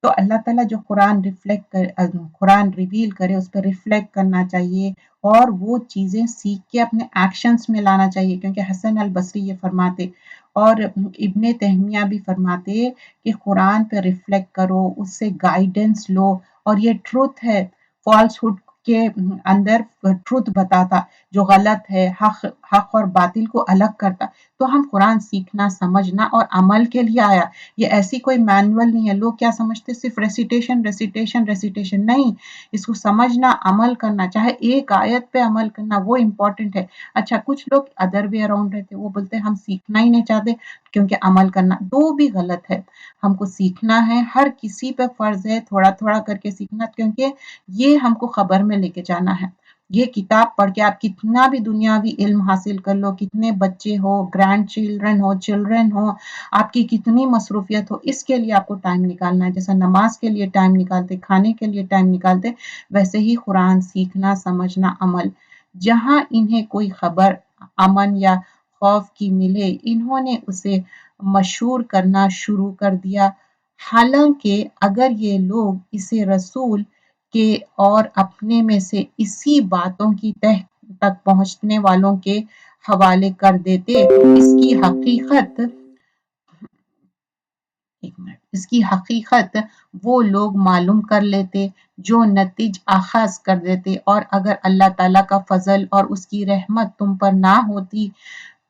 تو اللہ تعالیٰ جو قرآن ریویل کرے اس پہ ریفلیکٹ کرنا چاہیے، اور وہ چیزیں سیکھ کے اپنے ایکشنز میں لانا چاہیے. کیونکہ حسن البصری یہ فرماتے اور ابن تیمیہ بھی فرماتے کہ قرآن پہ ریفلیکٹ کرو، اس سے گائیڈنس لو، اور یہ ٹروتھ ہے، فالس ہوڈ کے اندر ٹروتھ بتاتا، جو غلط ہے، حق اور باطل کو الگ کرتا. تو ہم قرآن سیکھنا، سمجھنا اور عمل کے لیے آیا. یہ ایسی کوئی مینول نہیں ہے. لوگ کیا سمجھتے صرف ریسیٹیشن نہیں، اس کو سمجھنا، عمل کرنا، چاہے ایک آیت پہ عمل کرنا وہ امپورٹنٹ ہے. اچھا کچھ لوگ ادر وے اراؤنڈ رہتے، وہ بولتے ہم سیکھنا ہی نہیں چاہتے کیونکہ عمل کرنا، دو بھی غلط ہے. ہم کو سیکھنا ہے، ہر کسی پہ فرض ہے تھوڑا تھوڑا کر کے سیکھنا، کیونکہ یہ ہم کو خبر میں لے کے جانا ہے. یہ کتاب پڑھ کے آپ کتنا بھی دنیاوی علم حاصل کر لو، کتنے بچے ہو، گرینڈ چلڈرن ہو، چلڈرن ہو، آپ کی کتنی مصروفیت ہو، اس کے لیے آپ کو ٹائم نکالنا ہے. جیسا نماز کے لیے ٹائم نکالتے، کھانے کے لیے ٹائم نکالتے، ویسے ہی قرآن سیکھنا، سمجھنا، عمل. جہاں انہیں کوئی خبر امن یا خوف کی ملے انہوں نے اسے مشہور کرنا شروع کر دیا. حالانکہ اگر یہ لوگ اسے رسول کے اور اپنے میں سے اسی باتوں کی تہ تک پہنچنے والوں کے حوالے کر دیتے تو اس کی حقیقت وہ لوگ معلوم کر لیتے جو نتیج اخذ کر دیتے. اور اگر اللہ تعالیٰ کا فضل اور اس کی رحمت تم پر نہ ہوتی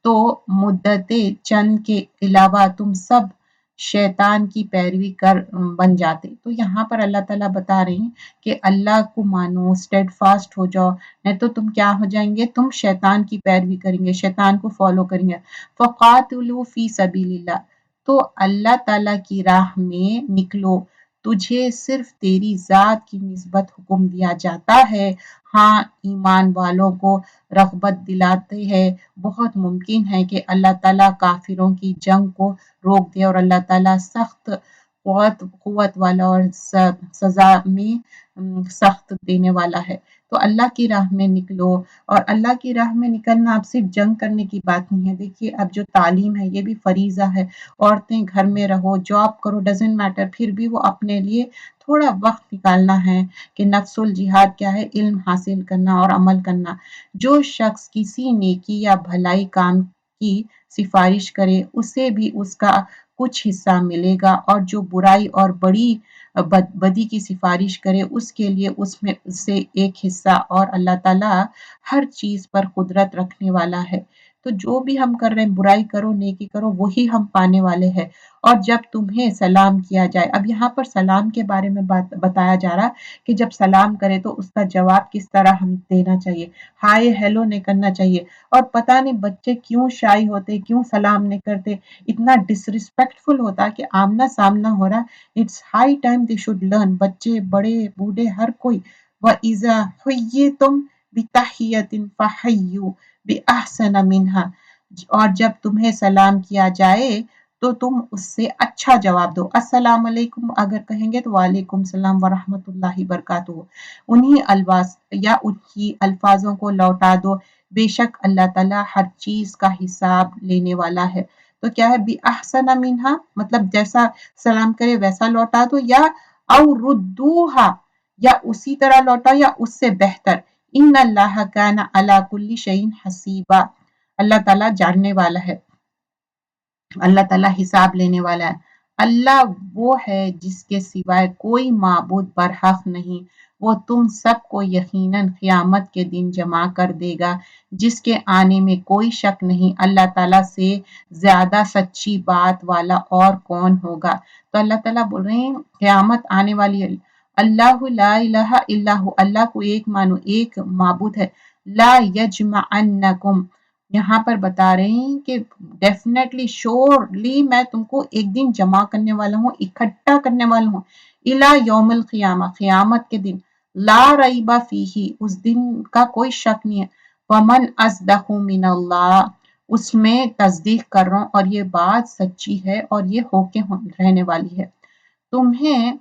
تو مدت چند کے علاوہ تم سب شیطان کی پیروی کر بن جاتے. تو یہاں پر اللہ تعالیٰ بتا رہے ہیں کہ اللہ کو مانو، اسٹیڈ فاسٹ ہو جاؤ، نہیں تو تم کیا ہو جائیں گے، تم شیطان کی پیروی کریں گے، شیطان کو فالو کریں گے. فقاتلوا فی سبیل اللہ، تو اللہ تعالیٰ کی راہ میں نکلو. تجھے صرف تیری ذات کی نسبت حکم دیا جاتا ہے. ہاں ایمان والوں کو رغبت دلاتے ہیں. بہت ممکن ہے کہ اللہ تعالیٰ کافروں کی جنگ کو روک دے، اور اللہ تعالیٰ سخت قوت والا اور سزا میں سخت دینے والا ہے. تو اللہ کی راہ میں نکلو. اور اللہ کی راہ میں نکلنا اب صرف جنگ کرنے کی بات نہیں ہے. دیکھیے اب جو تعلیم ہے یہ بھی فریضہ ہے. عورتیں گھر میں رہو، جاب کرو، ڈزنٹ میٹر، پھر بھی وہ اپنے لیے تھوڑا وقت نکالنا ہے کہ نفس الجہاد کیا ہے، علم حاصل کرنا اور عمل کرنا. جو شخص کسی نیکی یا بھلائی کام کی سفارش کرے اسے بھی اس کا کچھ حصہ ملے گا، اور جو برائی اور بڑی بدی کی سفارش کرے اس کے لیے اس میں سے ایک حصہ. اور اللہ تعالیٰ ہر چیز پر قدرت رکھنے والا ہے. تو جو بھی ہم کر رہے ہیں برائی کرو نیکی کرو وہی ہم پانے والے ہیں۔ اور جب تمہیں سلام کیا جائے، اب یہاں پر سلام کے بارے میں بتایا جا رہا کہ جب سلام کرے تو اس کا جواب کس طرح ہم دینا چاہیے، ہائے ہیلو نہیں کرنا چاہیے۔ اور پتہ نہیں بچے کیوں شائی ہوتے، کیوں سلام نہیں کرتے، اتنا ڈسرسپیکٹفل ہوتا کہ آمنا سامنا ہو رہا۔ It's high time they should learn, بچے بڑے بوڑھے ہر کوئی۔ وَإِذَا حُيِّيتُم بِتَحِيَّةٍ فَحَيُّوا بِأَحْسَنَ مِنْهَا، اور جب تمہیں سلام کیا جائے تو تم اس سے اچھا جواب دو۔ السلام علیکم اگر کہیں گے تو وعلیکم السلام ورحمۃ اللہ وبرکاتہ، انہی الفاظ یا انہی الفاظوں کو لوٹا دو، بے شک اللہ تعالیٰ ہر چیز کا حساب لینے والا ہے۔ تو کیا ہے بِأَحْسَنَ مِنْهَا، مطلب جیسا سلام کرے ویسا لوٹا دو، یا او ردوہا، یا اسی طرح لوٹا یا اس سے بہتر۔ ان اللہ کان علی کل شیء حسیبا، اللہ تعالیٰ جاننے والا ہے، اللہ تعالیٰ حساب لینے والا ہے۔ اللہ وہ ہے جس کے سوائے کوئی معبود برحق نہیں، وہ تم سب کو یقیناً قیامت کے دن جمع کر دے گا، جس کے آنے میں کوئی شک نہیں۔ اللہ تعالیٰ سے زیادہ سچی بات والا اور کون ہوگا۔ تو اللہ تعالیٰ بول رہے ہیں قیامت آنے والی ہے۔ اللہ لا الہ الا ہو، اللہ کو ایک مانو، ایک معبود ہے۔ لا یجمعنکم، یہاں پر بتا رہے ہیں کہ ڈیفینیٹلی شورلی میں تم کو ایک دن جمع کرنے والا ہوں، اکٹھا کرنے والا ہوں، الی یوم القیامہ، قیامت کے دن، لا ریب فیہ، اس دن کا کوئی شک نہیں ہے۔ ومن اصدق من اللہ، اس میں تصدیق کر رہا ہوں اور یہ بات سچی ہے اور یہ ہو کے رہنے والی ہے۔ تمہیں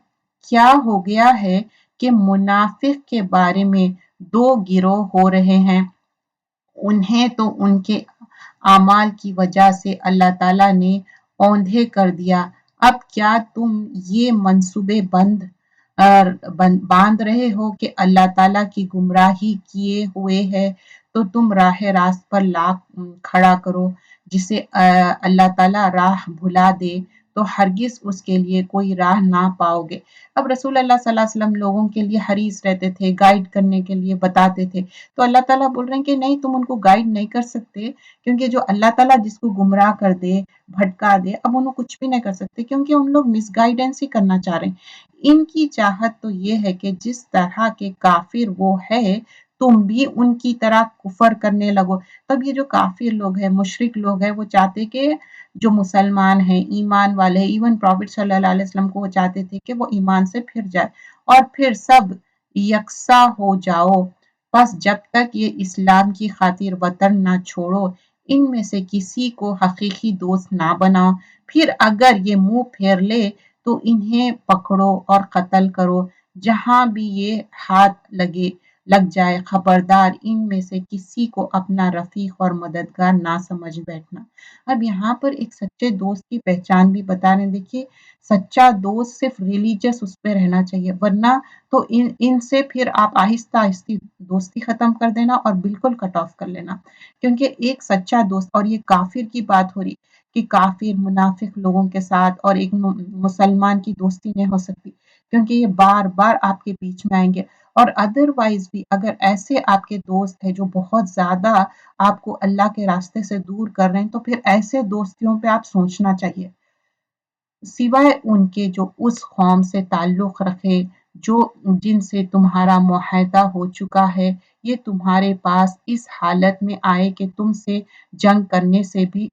کیا ہو گیا ہے کہ منافق کے بارے میں دو گروہ ہو رہے ہیں، انہیں تو ان کے اعمال کی وجہ سے اللہ تعالیٰ نے اوندھے کر دیا۔ اب کیا تم یہ منصوبے باندھ رہے ہو کہ اللہ تعالیٰ کی گمراہی کیے ہوئے ہے تو تم راہ راست پر لا کھڑا کرو، جسے اللہ تعالیٰ راہ بھلا دے تو ہرگز اس کے لیے کوئی راہ نہ پاؤ گے۔ اب رسول اللہ صلی اللہ علیہ وسلم لوگوں کے لیے حریص رہتے تھے، گائیڈ کرنے کے لیے بتاتے تھے، تو اللہ تعالیٰ بول رہے ہیں کہ نہیں تم ان کو گائیڈ نہیں کر سکتے، کیونکہ جو اللہ تعالیٰ جس کو گمراہ کر دے، بھٹکا دے، اب انہوں کچھ بھی نہیں کر سکتے، کیونکہ ان لوگ مس گائیڈنس ہی کرنا چاہ رہے ہیں۔ ان کی چاہت تو یہ ہے کہ جس طرح کے کافر وہ ہے تم بھی ان کی طرح کفر کرنے لگو۔ تب یہ جو کافر لوگ ہیں، مشرک لوگ ہیں، وہ چاہتے کہ جو مسلمان ہیں، ایمان والے ہیں، ایون پروفٹ صلی اللہ علیہ وسلم کو وہ چاہتے تھے کہ وہ ایمان سے پھر جائے اور پھر سب یکساں ہو جاؤ۔ بس جب تک یہ اسلام کی خاطر وطن نہ چھوڑو، ان میں سے کسی کو حقیقی دوست نہ بناؤ، پھر اگر یہ منہ پھیر لے تو انہیں پکڑو اور قتل کرو، جہاں بھی یہ ہاتھ لگ جائے، خبردار ان میں سے کسی کو اپنا رفیق اور مددگار نہ سمجھ بیٹھنا۔ اب یہاں پر ایک سچے دوست کی پہچان بھی بتا رہے ہیں۔ دیکھیے سچا دوست صرف ریلیجس اس پہ رہنا چاہیے، ورنہ تو ان سے پھر آپ آہستہ آہستہ دوستی ختم کر دینا اور بالکل کٹ آف کر لینا، کیونکہ ایک سچا دوست، اور یہ کافر کی بات ہو رہی کہ کافر منافق لوگوں کے ساتھ اور ایک مسلمان کی دوستی نہیں ہو سکتی، کیونکہ یہ بار بار آپ کے بیچ میں آئیں گے۔ اور ادروائز بھی اگر ایسے آپ کے دوست ہیں جو بہت زیادہ آپ کو اللہ کے راستے سے دور کر رہے ہیں، تو پھر ایسے دوستیوں پہ آپ سوچنا چاہیے، سوائے ان کے جو اس قوم سے تعلق رکھے جن سے تمہارا معاہدہ ہو چکا ہے، یہ تمہارے پاس اس حالت میں آئے کہ تم سے جنگ کرنے سے بھی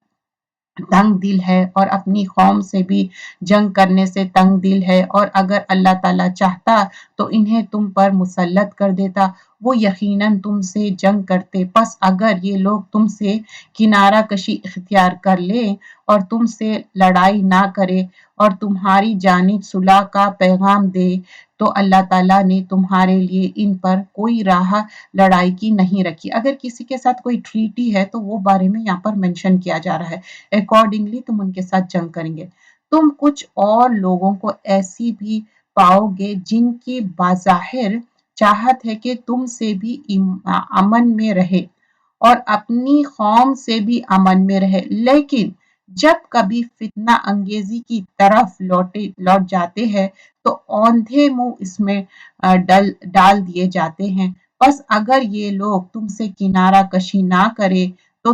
تنگ دل ہے اور اپنی قوم سے بھی جنگ کرنے سے تنگ دل ہے، اور اگر اللہ تعالیٰ چاہتا تو انہیں تم پر مسلط کر دیتا، وہ یقیناً تم سے جنگ کرتے۔ پس اگر یہ لوگ تم سے کنارہ کشی اختیار کر لیں اور تم سے لڑائی نہ کرے اور تمہاری جانب صلح کا پیغام دے تو اللہ تعالیٰ نے تمہارے لیے ان پر کوئی راہ لڑائی کی نہیں رکھی۔ اگر کسی کے ساتھ کوئی ٹریٹی ہے تو وہ بارے میں یہاں پر مینشن کیا جا رہا ہے، اکارڈنگلی تم ان کے ساتھ جنگ کریں گے۔ تم کچھ اور لوگوں کو ایسی بھی پاؤ گے جن کی بظاہر چاہت ہے کہ تم سے بھی امن میں رہے اور اپنی قوم سے بھی امن میں رہے، لیکن جب کبھی فتنہ انگیزی کی طرف لوٹ جاتے ہیں تو اوندھے منہ اس میں ڈال دیے جاتے ہیں۔ بس اگر یہ لوگ تم سے کنارہ کشی نہ کرے تو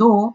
2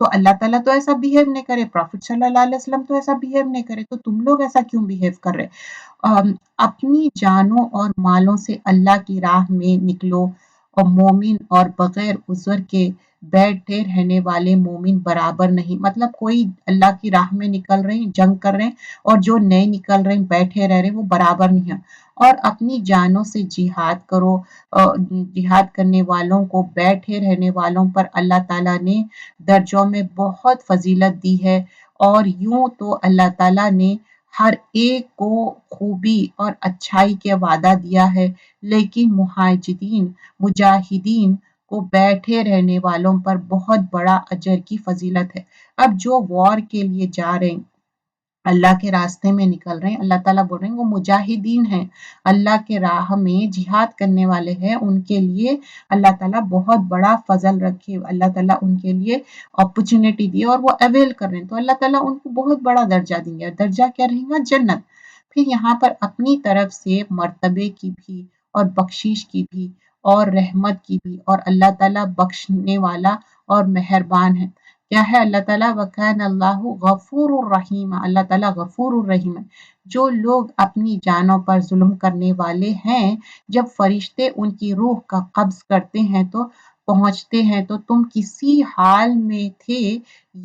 تو اللہ تعالیٰ تو ایسا بہیو نہیں کرے، پروفٹ صلی اللہ علیہ وسلم تو ایسا بہیو نہیں کرے، تو تم لوگ ایسا کیوں بہیو کر رہے؟ اپنی جانوں اور مالوں سے اللہ کی راہ میں نکلو، اور مومن اور بغیر عذر کے بیٹھے رہنے والے مومن برابر نہیں، مطلب کوئی اللہ کی راہ میں نکل رہے ہیں، جنگ کر رہے ہیں، اور جو نئے نکل رہے ہیں بیٹھے رہ رہے ہیں، وہ برابر نہیں ہے۔ اور اپنی جانوں سے جہاد کرو، جہاد کرنے والوں کو، بیٹھے رہنے والوں پر اللہ تعالیٰ نے درجوں میں بہت فضیلت دی ہے، اور یوں تو اللہ تعالیٰ نے ہر ایک کو خوبی اور اچھائی کے وعدہ دیا ہے، لیکن مجاہدین کو، بیٹھے رہنے والوں پر بہت بڑا اجر کی فضیلت ہے۔ اب جو وار کے لیے جا رہے ہیں، اللہ کے راستے میں نکل رہے ہیں، اللہ تعالیٰ بول رہے ہیں وہ مجاہدین ہیں، اللہ کے راہ میں جہاد کرنے والے ہیں، ان کے لیے اللہ تعالیٰ بہت بڑا فضل رکھے، اللہ تعالیٰ ان کے لیے اپرچونٹی دی اور وہ اویل کر رہے ہیں، تو اللہ تعالیٰ ان کو بہت بڑا درجہ دیں گے، درجہ کیا رہے گا؟ جنت۔ پھر یہاں پر اپنی طرف سے مرتبے کی بھی، اور بخشش کی بھی، اور رحمت کی بھی، اور اللہ تعالیٰ بخشنے والا اور مہربان ہے۔ کیا ہے اللہ تعالیٰ؟ وَكَانَ اللَّهُ غَفُورٌ الرحیم، اللہ تعالیٰ غفور الرحیم ہے۔ جو لوگ اپنی جانوں پر ظلم کرنے والے ہیں، جب فرشتے ان کی روح کا قبض کرتے ہیں تو پہنچتے ہیں تو تم کسی حال میں تھے،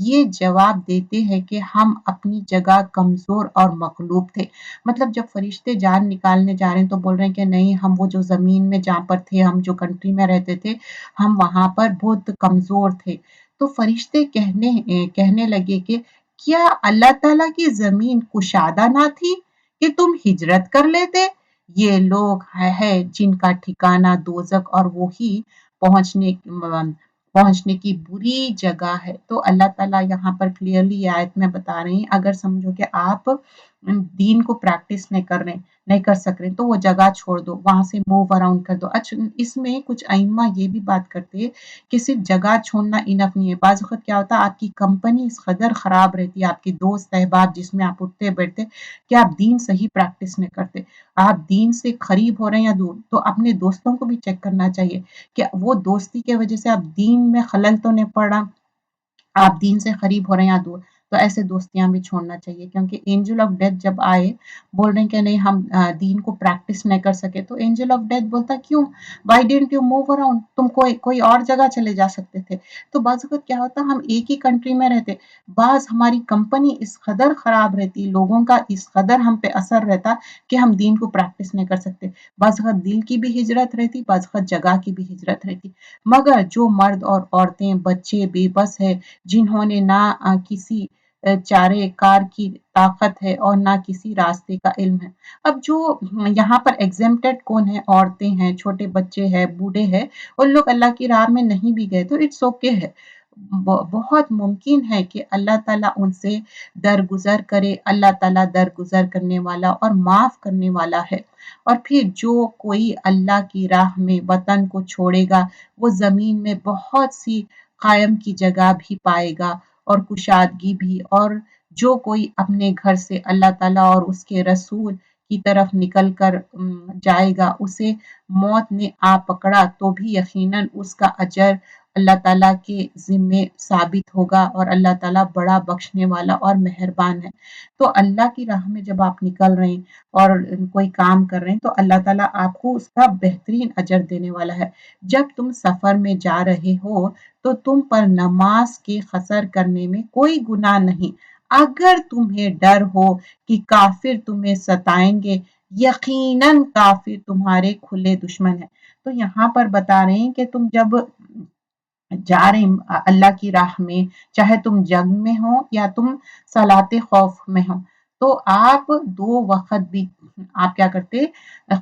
یہ جواب دیتے ہیں کہ ہم اپنی جگہ کمزور اور مغلوب تھے۔ مطلب جب فرشتے جان نکالنے جا رہے ہیں تو بول رہے ہیں کہ نہیں، ہم وہ جو زمین میں جہاں پر تھے، ہم جو کنٹری میں رہتے تھے، ہم وہاں پر بہت کمزور تھے۔ تو فرشتے کہنے لگے کہ کیا اللہ تعالیٰ کی زمین کشادہ نہ تھی کہ تم ہجرت کر لیتے؟ یہ لوگ ہے جن کا ٹھکانہ دوزخ، اور وہی پہنچنے کی بری جگہ ہے۔ تو اللہ تعالیٰ یہاں پر کلیئرلی آیت میں بتا رہے ہیں، اگر سمجھو کہ آپ دین کو پریکٹس نہیں کر سک رہے تو وہ جگہ چھوڑ دو، وہاں سے موو اراؤنڈ کر دو۔ اچھا، اس میں کچھ ائمہ یہ بھی بات کرتے ہیں کہ صرف جگہ چھوڑنا انف نہیں ہے، بعض وقت کیا ہوتا ہے آپ کی کمپنی اس قدر خراب رہتی ہے، آپ کے دوست احباب جس میں آپ اٹھتے بیٹھتے، کہ آپ دین صحیح پریکٹس نہیں کرتے، آپ دین سے قریب ہو رہے ہیں یا دور، تو اپنے دوستوں کو بھی چیک کرنا چاہیے کہ وہ دوستی کی وجہ سے آپ دین میں خلل تو نہیں پڑ رہا، آپ دین سے قریب ہو رہے ہیں یا دور۔ تو ایسے دوستیاں بھی چھوڑنا چاہیے، کیونکہ اینجل آف ڈیتھ جب آئے، بول رہے ہیں کہ نہیں ہم دین کو پریکٹس نہیں کر سکے، تو اینجل آف ڈیتھ بولتا کیوں؟ Why didn't you move around? تم کوئی اور جگہ چلے جا سکتے تھے۔ تو بعض اوقات کیا ہوتا ہم ایک ہی کنٹری میں رہتے، بعض ہماری کمپنی اس قدر خراب رہتی، لوگوں کا اس قدر ہم پہ اثر رہتا کہ ہم دین کو پریکٹس نہیں کر سکتے، بعض اوقات دل کی بھی ہجرت رہتی، بعض اوقات جگہ کی بھی ہجرت رہتی۔ مگر جو مرد اور عورتیں، بچے بے بس ہے، جنہوں نے نہ کسی چارے کار کی طاقت ہے اور نہ کسی راستے کا علم ہے۔ اب جو یہاں پر ایگزمپٹڈ کون ہے؟ عورتیں ہیں، چھوٹے بچے ہیں، بوڑھے ہیں، اور لوگ اللہ کی راہ میں نہیں بھی گئے تو اٹس اوکے ہے، بہت ممکن ہے کہ اللہ تعالیٰ ان سے درگزر کرے، اللہ تعالیٰ درگزر کرنے والا اور معاف کرنے والا ہے۔ اور پھر جو کوئی اللہ کی راہ میں وطن کو چھوڑے گا، وہ زمین میں بہت سی قائم کی جگہ بھی پائے گا اور کشادگی بھی، اور جو کوئی اپنے گھر سے اللہ تعالیٰ اور اس کے رسول کی طرف نکل کر جائے گا، اسے موت نے آ پکڑا تو بھی یقیناً اس کا اجر اللہ تعالیٰ کے ذمے ثابت ہوگا، اور اللہ تعالیٰ بڑا بخشنے والا اور مہربان ہے۔ تو اللہ کی راہ میں جب آپ نکل رہے ہیں اور کوئی کام کر رہے ہیں تو اللہ تعالیٰ آپ کو اس کا بہترین اجر دینے والا ہے۔ جب تم سفر میں جا رہے ہو تو تم پر نماز کے قصر کرنے میں کوئی گناہ نہیں، اگر تمہیں ڈر ہو کہ کافر تمہیں ستائیں گے، یقیناً کافر تمہارے کھلے دشمن ہیں۔ تو یہاں پر بتا رہے ہیں کہ تم جب جا رہے ہیں اللہ کی راہ میں، چاہے تم جنگ میں ہو یا تم صلاۃ خوف میں ہو، تو آپ دو وقت بھی آپ کیا کرتے؟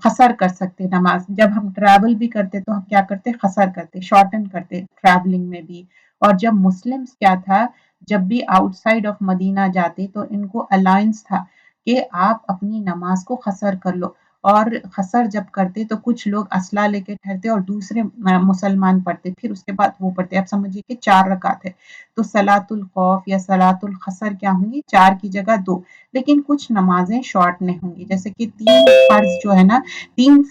قصر کر سکتے نماز۔ جب ہم ٹریول بھی کرتے تو ہم کیا کرتے؟ قصر کرتے، شارٹن کرتے ٹریولنگ میں بھی۔ اور جب مسلمز کیا تھا، جب بھی آؤٹ سائڈ آف مدینہ جاتے تو ان کو الائنس تھا کہ آپ اپنی نماز کو قصر کر لو، اور قصر جب کرتے تو کچھ لوگ اسلحہ لے کے ٹھہرتے اور دوسرے مسلمان پڑھتے، پھر اس کے بعد وہ پڑھتے، اب سمجھیے کہ 4 رکعت ہے، تو صلاۃ الخوف یا صلاۃ القصر کیا ہوں گی؟ 4 کی جگہ 2۔ لیکن کچھ نمازیں شارٹ نہیں ہوں گی، جیسے کہ 3 فرض جو ہے نا، 3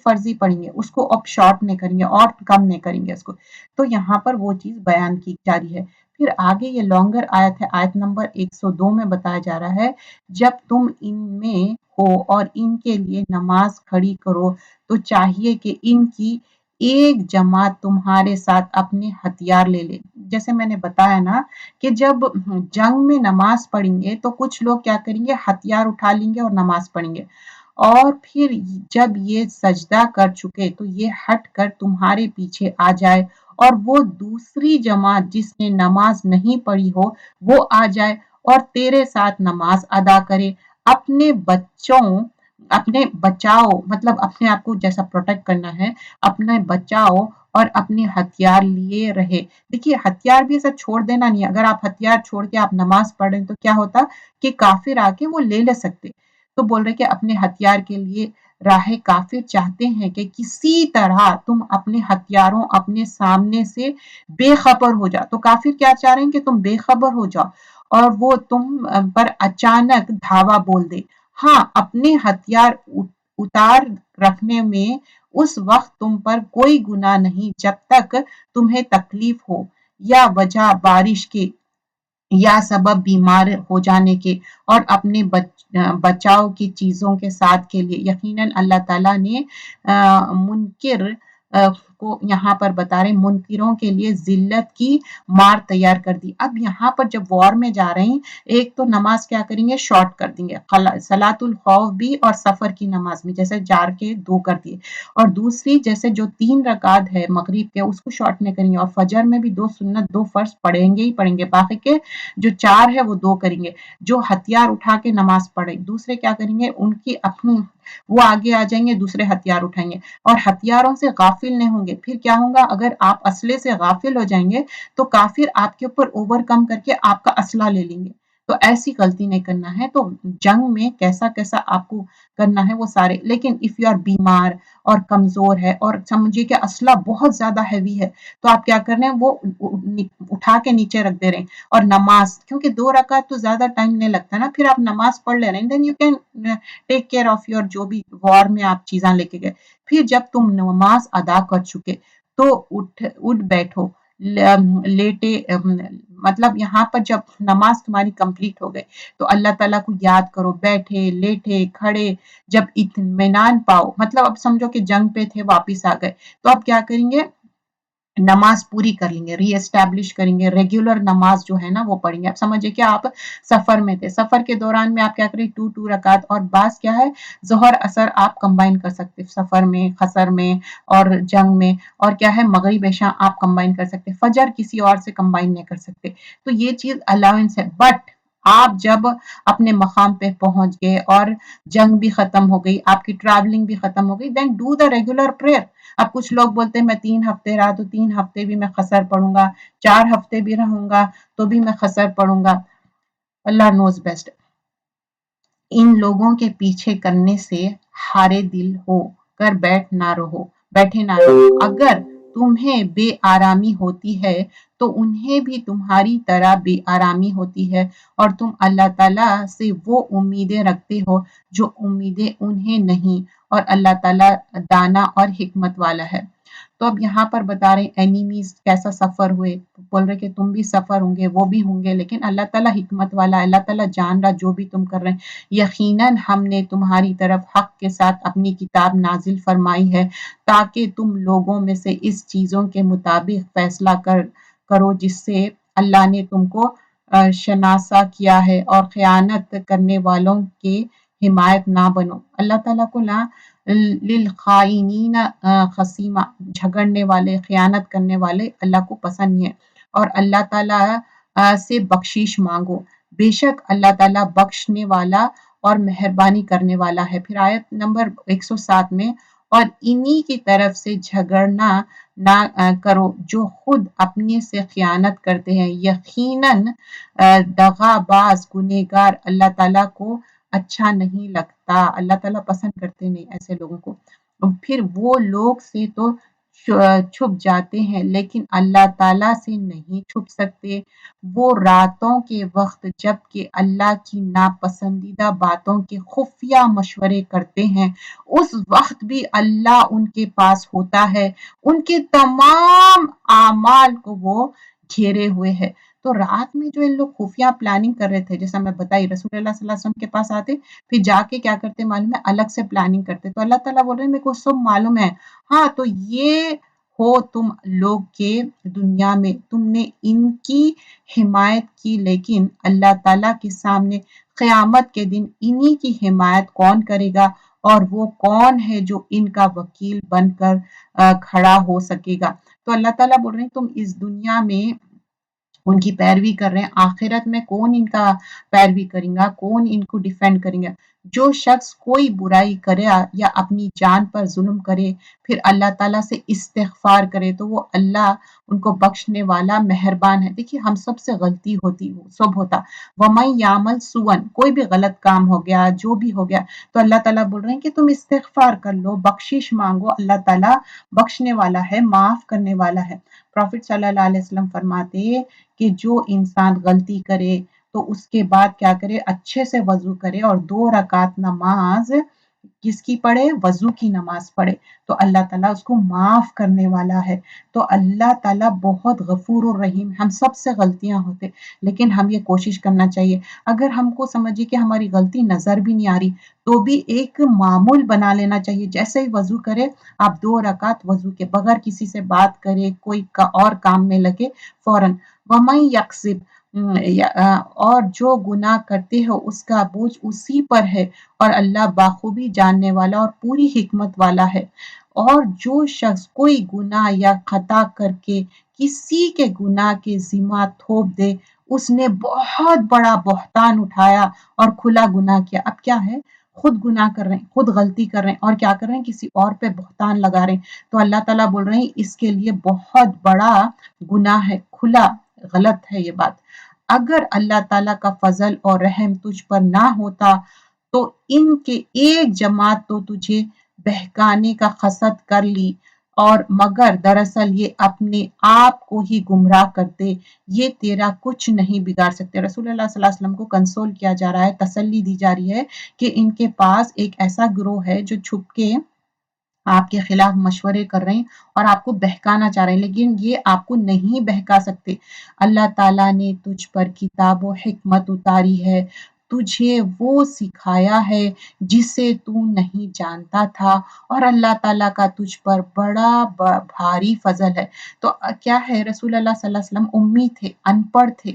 فرض ہی پڑھیں گے، اس کو اب شارٹ نہیں کریں گے اور کم نہیں کریں گے اس کو، تو یہاں پر وہ چیز بیان کی جا رہی ہے۔ پھر آگے یہ لانگر آیت ہے، آیت نمبر 102 میں بتایا جا رہا ہے، جب تم ان میں ہو اور ان کے لیے نماز کھڑی کرو تو چاہیے کہ ان کی ایک جماعت تمہارے ساتھ اپنے ہتھیار لے لے۔ جیسے میں نے بتایا نا کہ جب جنگ میں نماز پڑھیں گے تو کچھ لوگ کیا کریں گے، ہتھیار اٹھا لیں گے اور نماز پڑھیں گے، اور پھر جب یہ سجدہ کر چکے تو یہ ہٹ کر تمہارے پیچھے آ جائے اور وہ دوسری جماعت جس نے نماز نہیں پڑھی ہو وہ آ جائے اور تیرے ساتھ نماز ادا کرے۔ اپنے بچوں اپنے بچاؤ، مطلب اپنے آپ کو جیسا پروٹیکٹ کرنا ہے، اپنے بچاؤ اور اپنے ہتھیار لیے رہے۔ دیکھیے ہتھیار بھی ایسا چھوڑ دینا نہیں ہے، اگر آپ ہتھیار چھوڑ کے آپ نماز پڑھ رہے ہیں تو کیا ہوتا کہ کافر آ کے وہ لے سکتے، تو بول رہے کہ اپنے ہتھیار کے لیے راہ کافر چاہتے ہیں کہ کسی طرح تم اپنے ہتھیاروں اپنے سامنے سے بے خبر ہو جاؤ، تو کافر کیا چاہ رہے ہیں کہ تم بے خبر ہو جاؤ اور وہ تم پر اچانک دھاوا بول دے۔ ہاں، اپنے ہتھیار اتار رکھنے میں اس وقت تم پر کوئی گناہ نہیں جب تک تمہیں تکلیف ہو یا وجہ بارش کے یا سبب بیمار ہو جانے کے اور اپنے بچاؤ کی چیزوں کے ساتھ کے لیے۔ یقیناً اللہ تعالیٰ نے منکر کو یہاں پر بتا رہے منکروں کے لیے ذلت کی مار تیار کر دی۔ اب یہاں پر جب وار میں جا رہے ہیں، ایک تو نماز کیا کریں گے، شارٹ کر دیں گے، صلاۃ الخوف بھی اور سفر کی نماز بھی، جیسے جار کے 2 کر دیے، اور دوسری جیسے جو 3 رکعت ہے مغرب کے اس کو شارٹ میں کریں گے، اور فجر میں بھی 2 سنت 2 فرض پڑھیں گے ہی پڑھیں گے، باقی کے جو 4 ہے وہ 2 کریں گے۔ جو ہتھیار اٹھا کے نماز پڑھے دوسرے کیا کریں گے، ان کی اپنی وہ آگے آ جائیں گے، دوسرے ہتھیار اٹھائیں گے اور ہتھیاروں سے غافل نہیں ہوں گے۔ پھر کیا ہوگا، اگر آپ اسلحے سے غافل ہو جائیں گے تو کافر آپ کے اوپر اوور کم کر کے آپ کا اسلحہ لے لیں گے، تو ایسی غلطی نہیں کرنا ہے۔ تو جنگ میں کیسا کیسا آپ کو کرنا ہے وہ سارے، لیکن اف یو آر بیمار اور کمزور ہے اور سمجھیے کہ اسلحہ بہت زیادہ ہیوی ہے تو آپ کیا کر رہے ہیں، وہ اٹھا کے نیچے رکھ دے رہے ہیں، اور نماز کیونکہ 2 رکعت تو زیادہ ٹائم نہیں لگتا نا، پھر آپ نماز پڑھ لے رہے ہیں، then you can take care of your جو بھی وار میں آپ چیزاں لے کے گئے۔ پھر جب تم نماز ادا کر چکے تو اٹھ بیٹھو، لیٹے، مطلب یہاں پر جب نماز تمہاری کمپلیٹ ہو گئے تو اللہ تعالیٰ کو یاد کرو، بیٹھے لیٹے کھڑے، جب اطمینان پاؤ، مطلب اب سمجھو کہ جنگ پہ تھے واپس آ گئے تو اب کیا کریں گے، نماز پوری کر لیں گے، ری اسٹیبلش کریں گے، ریگولر نماز جو ہے نا وہ پڑھیں گے۔ اب سمجھے کہ آپ سفر میں تھے، سفر کے دوران میں آپ کیا کریں، 2 رکعت، اور بعض کیا ہے ظہر اثر آپ کمبائن کر سکتے، سفر میں، خسر میں اور جنگ میں، اور کیا ہے مغرب عشاء آپ کمبائن کر سکتے، فجر کسی اور سے کمبائن نہیں کر سکتے، تو یہ چیز الاؤنس ہے۔ بٹ آپ جب اپنے مقام پہ پہنچ گئے اور جنگ بھی ختم ہو گئی، آپ کی ٹریولنگ بھی ختم ہو گئی، then do the regular prayer. اب کچھ لوگ بولتے ہیں میں 3 ہفتے رہا تو 3 ہفتے بھی میں قصر پڑھوں گا، 4 ہفتے بھی رہوں گا تو بھی میں قصر پڑھوں گا، اللہ نوز بیسٹ۔ ان لوگوں کے پیچھے کرنے سے ہارے دل ہو کر بیٹھے نہ رہو، اگر تمہیں بے آرامی ہوتی ہے تو انہیں بھی تمہاری طرح بے آرامی ہوتی ہے، اور تم اللہ تعالیٰ سے وہ امیدیں رکھتے ہو جو امیدیں انہیں نہیں، اور اللہ تعالیٰ دانا اور حکمت والا ہے۔ تو اب یہاں پر بتا رہے اینیمیز کیسا سفر ہوئے، بول رہے کہ تم بھی سفر ہوں گے وہ بھی ہوں گے، لیکن اللہ تعالیٰ حکمت والا، اللہ تعالیٰ جان رہا جو بھی تم کر رہے ہیں۔ یقیناً ہم نے تمہاری طرف حق کے ساتھ اپنی کتاب نازل فرمائی ہے تاکہ تم لوگوں میں سے اس چیزوں کے مطابق فیصلہ کرو جس سے اللہ نے تم کو شناسا کیا ہے، اور خیانت کرنے والوں کے حمایت نہ بنو۔ اللہ تعالیٰ کو نہ للخائنین خصیمہ، جھگڑنے والے، خیانت کرنے والے اللہ کو پسند نہیں ہے، اور اللہ تعالیٰ سے بخشش مانگو، بے شک اللہ تعالیٰ بخشنے والا اور مہربانی کرنے والا ہے۔ پھر آیت نمبر 107 میں، اور انہی کی طرف سے جھگڑنا نہ کرو جو خود اپنے سے خیانت کرتے ہیں، یقیناً دغا باز گنہگار اللہ تعالیٰ کو اچھا نہیں لگتا، اللہ تعالیٰ پسند کرتے نہیں ایسے لوگوں کو۔ پھر وہ لوگ سے تو چھپ جاتے ہیں لیکن اللہ تعالیٰ سے نہیں چھپ سکتے، وہ راتوں کے وقت جب کہ اللہ کی ناپسندیدہ باتوں کے خفیہ مشورے کرتے ہیں، اس وقت بھی اللہ ان کے پاس ہوتا ہے، ان کے تمام اعمال کو وہ گھیرے ہوئے ہے۔ تو رات میں جو ان لوگ خفیہ پلاننگ کر رہے تھے، جیسا میں بتائی رسول اللہ صلی اللہ علیہ وسلم کے پاس آتے، پھر جا کے کیا کرتے معلوم ہے، الگ سے پلاننگ کرتے. تو اللہ تعالیٰ بول رہے ہیں میرے کو سب معلوم ہے. ہاں تو یہ ہو تم لوگ کے دنیا میں تم نے ان کی حمایت کی، لیکن اللہ تعالیٰ کے سامنے قیامت کے دن انہی کی حمایت کون کرے گا، اور وہ کون ہے جو ان کا وکیل بن کر کھڑا ہو سکے گا. تو اللہ تعالیٰ بول رہے ہیں تم اس دنیا میں ان کی پیروی کر رہے ہیں، آخرت میں کون ان کا پیروی کریں گا، کون ان کو ڈیفینڈ کریں گا. جو شخص کوئی برائی کرے یا اپنی جان پر ظلم کرے پھر اللہ تعالیٰ سے استغفار کرے تو وہ اللہ ان کو بخشنے والا مہربان ہے. دیکھیے ہم سب سے غلطی ہوتی سب ہوتا. وَمَن يَعْمَلْ سُوًا، کوئی بھی غلط کام ہو گیا، جو بھی ہو گیا، تو اللہ تعالیٰ بول رہے ہیں کہ تم استغفار کر لو، بخشش مانگو، اللہ تعالیٰ بخشنے والا ہے، معاف کرنے والا ہے. پروفٹ صلی اللہ علیہ وسلم فرماتے کہ جو انسان غلطی کرے تو اس کے بعد کیا کرے، اچھے سے وضو کرے اور 2 رکعت نماز کس کی پڑھے، وضو کی نماز پڑھے تو اللہ تعالیٰ اس کو معاف کرنے والا ہے. تو اللہ تعالیٰ بہت غفور الرحیم. ہم سب سے غلطیاں ہوتے لیکن ہم یہ کوشش کرنا چاہیے، اگر ہم کو سمجھیے کہ ہماری غلطی نظر بھی نہیں آ رہی تو بھی ایک معمول بنا لینا چاہیے. جیسے ہی وضو کرے آپ 2 رکعت وضو کے بغیر کسی سے بات کرے، کوئی اور کام میں لگے فوراً. وَمَن يَكْسِبْ، اور جو گناہ کرتے ہو اس کا بوجھ اسی پر ہے، اور اللہ بخوبی جاننے والا اور پوری حکمت والا ہے. اور جو شخص کوئی گناہ یا خطا کر کے کسی کے گناہ کے ذمہ تھوپ دے اس نے بہت بڑا بہتان اٹھایا اور کھلا گناہ کیا. اب کیا ہے، خود گناہ کر رہے ہیں، خود غلطی کر رہے ہیں اور کیا کر رہے ہیں، کسی اور پہ بہتان لگا رہے ہیں. تو اللہ تعالیٰ بول رہے ہیں اس کے لیے بہت بڑا گناہ ہے، کھلا غلط ہے یہ بات. اگر اللہ تعالیٰ کا فضل اور رحم تجھ پر نہ ہوتا تو ان کے ایک جماعت تو تجھے بہکانے کا قصد کر لی، اور مگر دراصل یہ اپنے آپ کو ہی گمراہ کرتے، یہ تیرا کچھ نہیں بگاڑ سکتے. رسول اللہ صلی اللہ علیہ وسلم کو کنسول کیا جا رہا ہے، تسلی دی جا رہی ہے کہ ان کے پاس ایک ایسا گروہ ہے جو چھپ کے آپ کے خلاف مشورے کر رہے ہیں اور آپ کو بہکانا چاہ رہے ہیں، لیکن یہ آپ کو نہیں بہکا سکتے. اللہ تعالیٰ نے تجھ پر کتاب و حکمت اتاری ہے، تجھے وہ سکھایا ہے جسے تو نہیں جانتا تھا، اور اللہ تعالیٰ کا تجھ پر بڑا بھاری فضل ہے. تو کیا ہے، رسول اللہ صلی اللہ علیہ وسلم امی تھے، ان پڑھ تھے،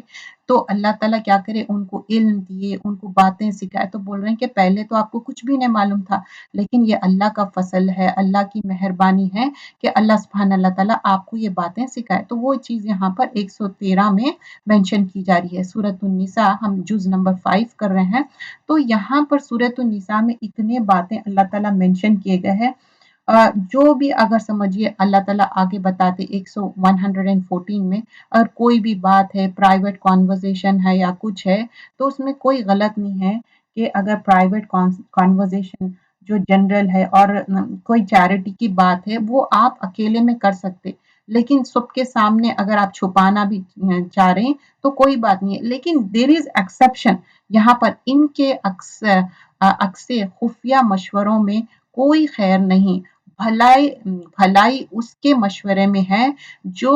تو اللہ تعالیٰ کیا کرے ان کو علم دیے، ان کو باتیں سکھائے. تو بول رہے ہیں کہ پہلے تو آپ کو کچھ بھی نہیں معلوم تھا، لیکن یہ اللہ کا فضل ہے، اللہ کی مہربانی ہے کہ اللہ سبحانہ اللہ تعالیٰ آپ کو یہ باتیں سکھائے. تو وہ چیز یہاں پر 113 میں مینشن کی جا رہی ہے. سورۃ النساء ہم جز نمبر 5 کر رہے ہیں. تو یہاں پر سورۃ النساء میں اتنے باتیں اللہ تعالیٰ مینشن کیے گئے ہیں، جو بھی اگر سمجھیے اللہ تعالیٰ آگے بتاتے 114 میں اگر کوئی بھی بات ہے، پرائیویٹ کانورزیشن ہے یا کچھ ہے، تو اس میں کوئی غلط نہیں ہے کہ اگر پرائیویٹ کانورزیشن جو جنرل ہے اور کوئی چیریٹی کی بات ہے وہ آپ اکیلے میں کر سکتے، لیکن سب کے سامنے اگر آپ چھپانا بھی چاہ رہے ہیں تو کوئی بات نہیں ہے. لیکن دیر از ایکسیپشن، یہاں پر ان کے اکثر خفیہ مشوروں میں کوئی خیر نہیں. بھلائی اس کے مشورے میں ہے جو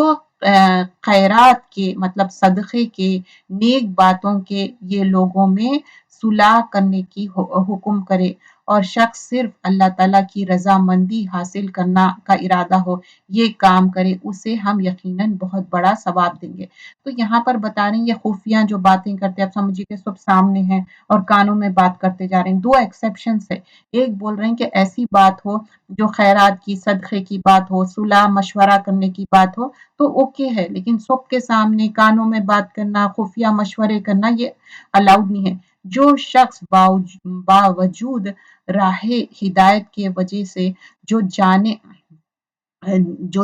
خیرات کے مطلب صدقے کے، نیک باتوں کے، یہ لوگوں میں صلح کرنے کی حکم کرے، اور شخص صرف اللہ تعالیٰ کی رضامندی حاصل کرنا کا ارادہ ہو یہ کام کرے، اسے ہم یقیناً بہت بڑا ثواب دیں گے. تو یہاں پر بتا رہے ہیں یہ خفیہ جو باتیں کرتے ہیں، اب سمجھیے کہ سب سامنے ہیں اور کانوں میں بات کرتے جا رہے ہیں. 2 ایکسیپشنز ہے. ایک بول رہے ہیں کہ ایسی بات ہو جو خیرات کی، صدقے کی بات ہو، صلح مشورہ کرنے کی بات ہو تو اوکے ہے، لیکن سب کے سامنے کانوں میں بات کرنا، خفیہ مشورے کرنا یہ الاؤڈ نہیں ہے. جو شخص باوجود راہ ہدایت کے وجہ سے جو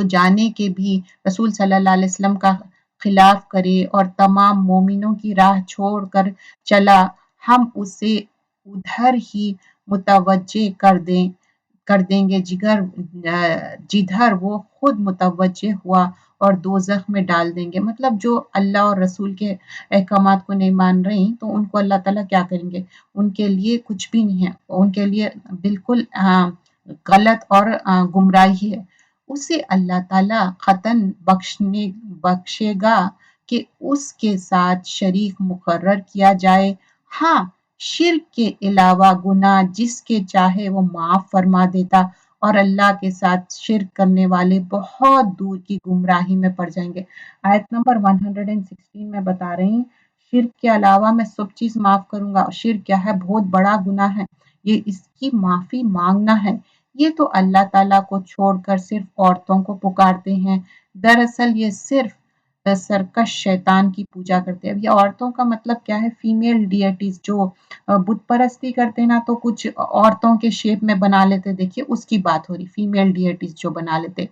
جانے کے بھی رسول صلی اللہ علیہ وسلم کا خلاف کرے اور تمام مومنوں کی راہ چھوڑ کر چلا، ہم اسے ادھر ہی متوجہ کر دیں گے جدھر وہ خود متوجہ ہوا، اور دوزخ میں ڈال دیں گے. مطلب جو اللہ اور رسول کے احکامات کو نہیں مان رہی تو ان کو اللہ تعالیٰ کیا کریں گے، ان کے لیے کچھ بھی نہیں ہے، ان کے لیے بالکل غلط اور گمراہی ہے. اسے اللہ تعالیٰ قطعاً بخشے گا کہ اس کے ساتھ شریک مقرر کیا جائے۔ ہاں، شرک کے علاوہ گناہ جس کے چاہے وہ معاف فرما دیتا، اور اللہ کے ساتھ شرک کرنے والے بہت دور کی گمراہی میں پڑ جائیں گے۔ آیت نمبر 116 میں بتا رہی ہیں، شرک کے علاوہ میں سب چیز معاف کروں گا۔ شرک کیا ہے؟ بہت بڑا گناہ ہے، یہ اس کی معافی مانگنا ہے۔ یہ تو اللہ تعالیٰ کو چھوڑ کر صرف عورتوں کو پکارتے ہیں۔ دراصل یہ صرف سرکش شیطان کی پوجا کرتے ہیں۔ اب یہ عورتوں کا مطلب کیا ہے؟ فیمیل ڈیٹیز جو بت پرستی کرتے نا، تو کچھ عورتوں کے شیپ میں بنا لیتے، دیکھیے اس کی بات ہو رہی، فیمیل ڈیٹیز جو بنا لیتے۔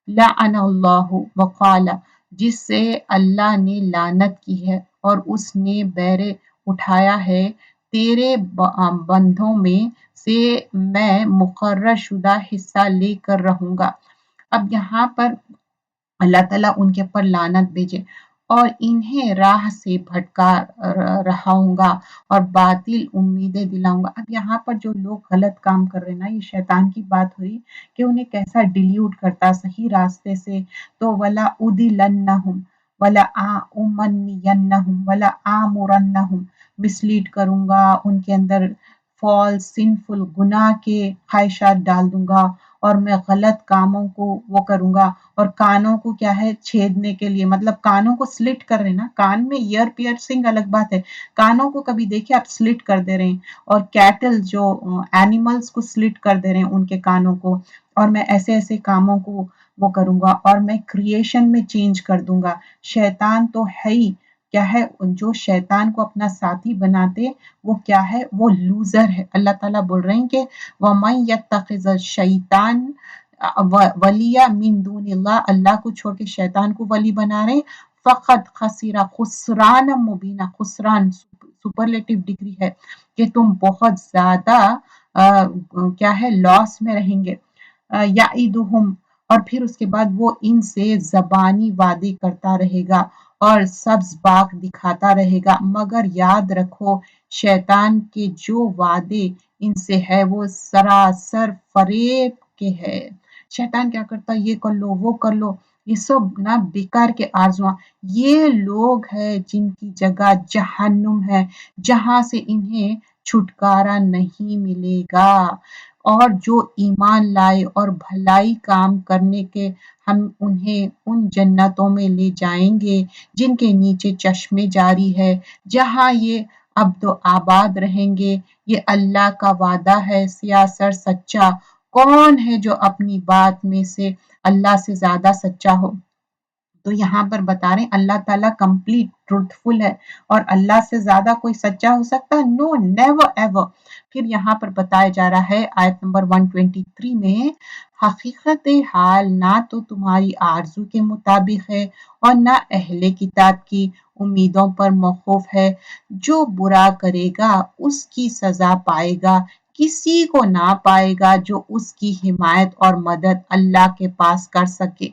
لعن اللہ وقال، جس سے اللہ نے لعنت کی ہے اور اس نے بیرے اٹھایا ہے، تیرے بندوں میں سے میں مقرر شدہ حصہ لے کر رہوں گا۔ اب یہاں پر اللہ تعالیٰ ان کے اوپر لعنت بھیجے اور انہیں راہ سے بھٹکا رہاؤں گا اور باطل امیدیں دلاؤں گا۔ اب یہاں پر جو لوگ غلط کام کر رہے ہیں نا، یہ شیطان کی بات ہوئی کہ انہیں کیسا ڈیلیوٹ کرتا صحیح راستے سے۔ تو ولا ادلنہم ولا امنینہم ولا آمرنہم، مسلیڈ کروں گا، ان کے اندر فالس سنفل گناہ کے خواہشات ڈال دوں گا، اور میں غلط کاموں کو وہ کروں گا۔ اور کانوں کو کیا ہے؟ چھیدنے کے لیے، مطلب کانوں کو سلٹ کر رہے ہیں نا، کان میں ایئر پیئرسنگ الگ بات ہے، کانوں کو کبھی دیکھیں آپ سلٹ کر دے رہے ہیں، اور کیٹل جو اینیملز کو سلٹ کر دے رہے ہیں ان کے کانوں کو، اور میں ایسے ایسے کاموں کو وہ کروں گا، اور میں کریشن میں چینج کر دوں گا۔ شیطان تو ہے ہی کیا ہے؟ جو شیطان کو اپنا ساتھی بناتے وہ کیا ہے؟ وہ لوزر ہے۔ اللہ تعالیٰ بول رہے ہیں کہ وَمَن يَتَّخِذَ الشَّيْطَانَ وَلِيًّا مِن دُونِ اللَّهِ، اللہ کو چھوڑ کے شیطان کو ولی بنا رہے ہیں، فقط خسرا خسران مبینہ، خسران سپرلیٹو ڈگری ہے کہ تم بہت زیادہ کیا ہے؟ لاس میں رہیں گے۔ یعیدہم، اور پھر اس کے بعد وہ ان سے زبانی وعدے کرتا رہے گا اور سبز باغ دکھاتا رہے گا، مگر یاد رکھو شیطان کے جو وعدے ان سے ہے وہ سراسر فریب کے ہے۔ شیطان کیا کرتا ہے؟ یہ کر لو، وہ کر لو، یہ سب نا بیکار کے آرزواں۔ یہ لوگ ہیں جن کی جگہ جہنم ہے، جہاں سے انہیں چھٹکارا نہیں ملے گا۔ اور جو ایمان لائے اور بھلائی کام کرنے کے، ہم انہیں ان جنتوں میں لے جائیں گے جن کے نیچے چشمے جاری ہے، جہاں یہ ابد و آباد رہیں گے۔ یہ اللہ کا وعدہ ہے سیاسر سچا۔ کون ہے جو اپنی بات میں سے اللہ سے زیادہ سچا ہو؟ تو یہاں پر بتا رہے ہیں اللہ تعالیٰ کمپلیٹ ٹروتھفل ہے، اور اللہ سے زیادہ کوئی سچا ہو سکتا ہے؟ نو، نیور ایور۔ پھر یہاں پر بتایا جا رہا ہے آیت نمبر 123 میں، حقیقت حال نہ تو تمہاری آرزو کے مطابق ہے اور نہ اہل کتاب کی امیدوں پر موقوف ہے۔ جو برا کرے گا اس کی سزا پائے گا، کسی کو نہ پائے گا جو اس کی حمایت اور مدد اللہ کے پاس کر سکے۔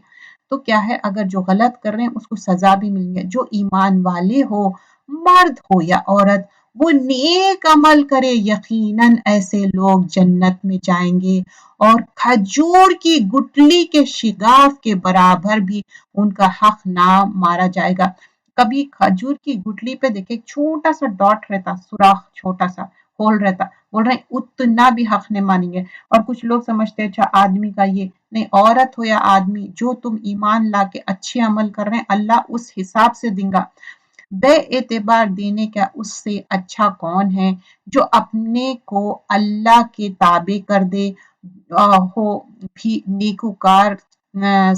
تو کیا ہے؟ اگر جو غلط کر رہے ہیں اس کو سزا بھی ملیں گے۔ جو ایمان والے ہو، مرد ہو یا عورت، وہ نیک عمل کرے، یقیناً ایسے لوگ جنت میں جائیں گے، اور کھجور کی گٹلی کے شگاف کے برابر بھی ان کا حق نہ مارا جائے گا۔ کبھی کھجور کی گٹلی پہ دیکھیں چھوٹا سا ڈاٹ رہتا، سوراخ، چھوٹا سا ہول رہتا، بول رہے ہیں اتنا بھی حق نہیں مانیں گے۔ اور کچھ لوگ سمجھتے ہیں اچھا آدمی کا یہ نہیں، عورت ہو یا آدمی، جو تم ایمان لا کے اچھے عمل کر رہے ہیں اللہ اس حساب سے دیں گا۔ بے اعتبار دینے کا اس سے اچھا کون ہے جو اپنے کو اللہ کے تابع کر دے، ہو بھی نیکوکار،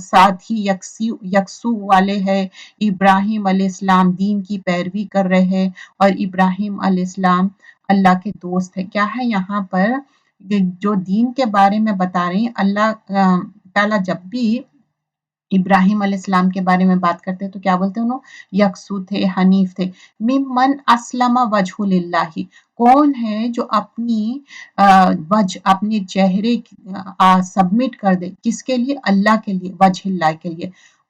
ساتھ ہی یکسو والے ہے۔ ابراہیم علیہ السلام دین کی پیروی کر رہے ہیں، اور ابراہیم علیہ السلام اللہ کے دوست ہے۔ کیا ہے یہاں پر جو دین کے بارے میں بتا رہے ہیں، اللہ تعالیٰ جب بھی ابراہیم علیہ السلام کے بارے میں بات کرتے ہیں تو کیا بولتے ہیں؟ انہوں یکسو تھے، حنیف تھے۔ ممن اسلم وجہ للہ، کون ہے جو اپنی وجہ، اپنے چہرے سبمٹ کر دے، کس کے لیے؟ اللہ کے لیے، وجہ اللہ کے لیے۔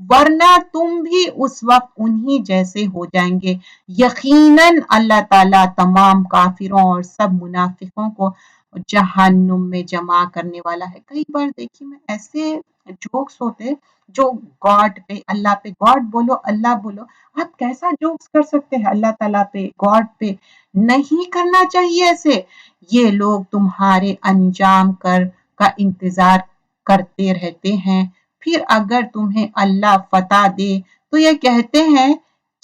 ورنہ تم بھی اس وقت انہی جیسے ہو جائیں گے۔ یقیناً اللہ تعالیٰ تمام کافروں اور سب منافقوں کو جہنم میں جمع کرنے والا ہے۔ کئی بار دیکھیے میں ایسے جوکس ہوتے جو گاڈ پہ، اللہ پہ، گاڈ بولو اللہ بولو، آپ کیسا جوکس کر سکتے ہیں اللہ تعالیٰ پہ، گاڈ پہ؟ نہیں کرنا چاہیے ایسے۔ یہ لوگ تمہارے انجام کا انتظار کرتے رہتے ہیں، پھر اگر تمہیں اللہ فتح دے تو یہ کہتے ہیں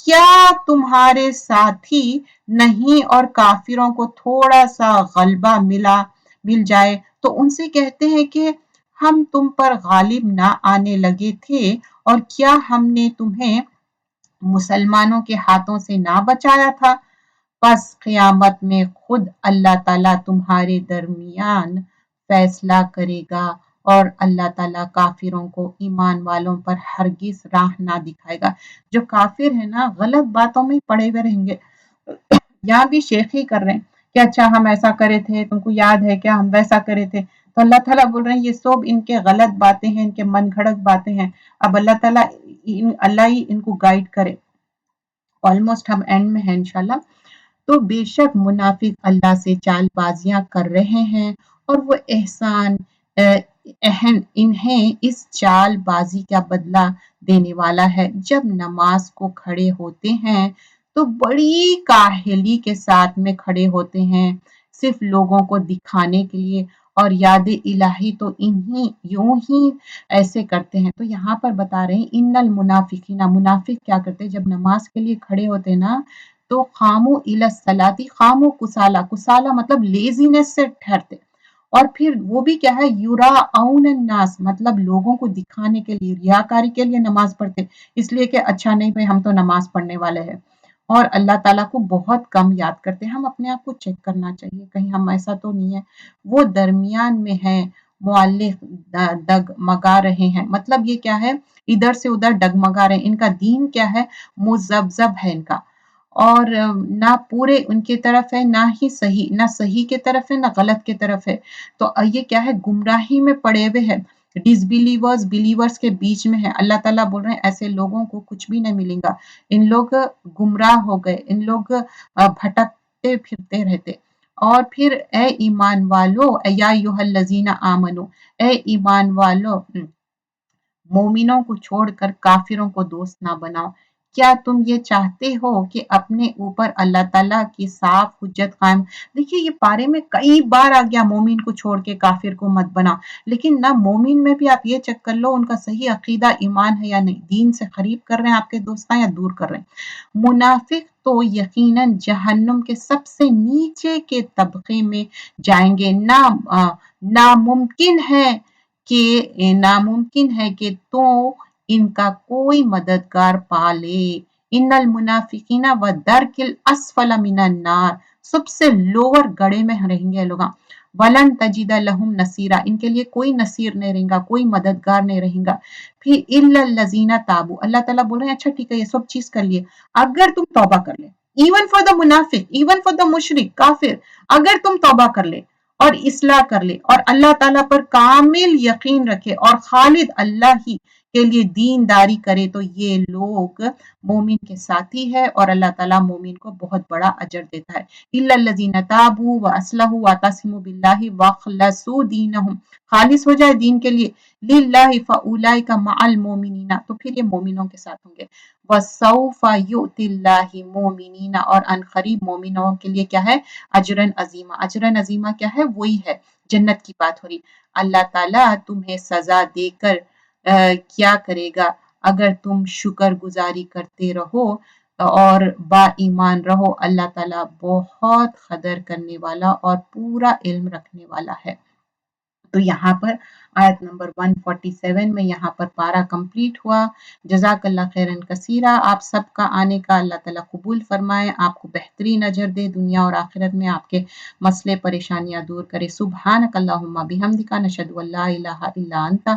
کیا تمہارے ساتھی نہیں اور کافروں کو تھوڑا سا غلبہ مل جائے تو ان سے کہتے ہیں کہ ہم تم پر غالب نہ آنے لگے تھے، اور کیا ہم نے تمہیں مسلمانوں کے ہاتھوں سے نہ بچایا تھا؟ پس قیامت میں خود اللہ تعالیٰ تمہارے درمیان فیصلہ کرے گا، اور اللہ تعالیٰ کافروں کو ایمان والوں پر ہرگز راہ نہ دکھائے گا۔ جو کافر ہے نا غلط باتوں میں پڑے ہوئے رہیں گے، یہاں بھی شیخی کر رہے ہیں کہ اچھا ہم ایسا کرے تھے، تم کو یاد ہے کیا ہم ویسا کرے تھے؟ تو اللہ تعالیٰ بول رہے ہیں یہ سب ان کے غلط باتیں ہیں، ان کے من گھڑت باتیں ہیں۔ اب اللہ تعالیٰ اللہ ہی ان کو گائیڈ کرے۔ آلموسٹ ہم اینڈ میں ہیں انشاءاللہ۔ تو بے شک منافق اللہ سے چال بازیاں کر رہے ہیں، اور وہ انہیں اس چال بازی کا بدلہ دینے والا ہے۔ جب نماز کو کھڑے ہوتے ہیں تو بڑی کاہلی کے ساتھ میں کھڑے ہوتے ہیں، صرف لوگوں کو دکھانے کے لیے، اور یاد الہی تو یوں ہی ایسے کرتے ہیں۔ تو یہاں پر بتا رہے ہیں ان المنافقین، منافق کیا کرتے ہیں جب نماز کے لیے کھڑے ہوتے ہیں نا تو قاموا الی الصلاۃ قاموا کسالى، کسالى مطلب لیزینس سے ٹھہرتے، اور پھر وہ بھی کیا ہے یراؤن الناس، مطلب لوگوں کو دکھانے کے لیے، ریاکاری کے لیے نماز پڑھتے، اس لیے کہ اچھا نہیں بھائی ہم تو نماز پڑھنے والے ہیں، اور اللہ تعالیٰ کو بہت کم یاد کرتے ہیں۔ ہم اپنے آپ کو چیک کرنا چاہیے کہیں ہم ایسا تو نہیں ہے۔ وہ درمیان میں ہے، معلق ڈگمگا رہے ہیں، مطلب یہ کیا ہے ادھر سے ادھر ڈگمگا رہے ہیں، ان کا دین کیا ہے مذبذب ہے ان کا، اور نہ پورے ان کی طرف ہے نہ ہی صحیح، نہ صحیح کی طرف ہے نہ غلط کی طرف ہے۔ تو یہ کیا ہے گمراہی میں پڑے ہوئے ہیں، ڈس بلیورز بلیورز کے بیچ میں ہے۔ اللہ تعالیٰ بول رہے ہیں ایسے لوگوں کو کچھ بھی نہیں ملے گا، ان لوگ گمراہ ہو گئے، ان لوگ بھٹکتے پھرتے رہتے۔ اور پھر اے ایمان والو، یا ایھا الذین آمنو، اے ایمان والو مومنوں کو چھوڑ کر کافروں کو دوست نہ بناؤ۔ کیا تم یہ چاہتے ہو کہ اپنے اوپر اللہ تعالیٰ کی صاف حجت قائم؟ دیکھیے یہ پارے میں کئی بار آ گیا مومن کو چھوڑ کے کافر کو مت بنا، لیکن نہ مومن میں بھی آپ یہ چیک کر لو ان کا صحیح عقیدہ ایمان ہے یا نہیں، دین سے قریب کر رہے ہیں آپ کے دوستاں یا دور کر رہے ہیں۔ منافق تو یقیناً جہنم کے سب سے نیچے کے طبقے میں جائیں گے۔ ناممکن ہے کہ تو ان کا کوئی مددگار پا لے۔ ان المنافقین والدرک الاسفل من النار، سب سے لوور گڑے میں رہیں گے لوگ۔ ولن تجد لہم نصیرا، ان کے لیے کوئی نصیر نہیں رہیں گا، کوئی مددگار نہیں رہیں گا۔ پھر الا الذین تابوا، اللہ تعالیٰ بول رہے ہیں اچھا ٹھیک ہے یہ سب چیز کر لیے، اگر تم توبہ کر لے، ایون فار دا منافق، ایون فار دا مشرک کافر، اگر تم توبہ کر لے اور اصلاح کر لے اور اللہ تعالیٰ پر کامل یقین رکھے اور خالد اللہ ہی کے لیے دین داری کرے تو یہ لوگ مومن کے ساتھی ہے، اور اللہ تعالیٰ مومن کو بہت بڑا اجر دیتا ہے۔ الا الذین تابوا واصلحوا واعتصموا باللہ واخلصوا دینہم، خالص ہو جائے دین کے لیے، للہ فاولئک مع المؤمنین، تو پھر یہ مومنوں کے ساتھ ہوں گے۔ وسوف یؤتی اللہ المؤمنین، اور عنقریب مومنوں کے لیے کیا ہے اجرا عظیمہ۔ اجرا عظیمہ کیا ہے وہی ہے جنت کی بات ہو رہی۔ اللہ تعالیٰ تمہیں سزا دے کر کیا کرے گا اگر تم شکر گزاری کرتے رہو اور با ایمان رہو، اللہ تعالیٰ بہت قدر کرنے والا اور پورا علم رکھنے والا ہے۔ تو یہاں پر آیت نمبر 147 میں یہاں پر پارہ کمپلیٹ ہوا۔ جزاک اللہ خیرن کثیرہ، آپ سب کا آنے کا اللہ تعالیٰ قبول فرمائے، آپ کو بہترین اجر دے، دنیا اور آخرت میں آپ کے مسئلے پریشانیاں دور کرے۔ سبحانک اللہم بحمدک، نشہد ان لا الہ الا انت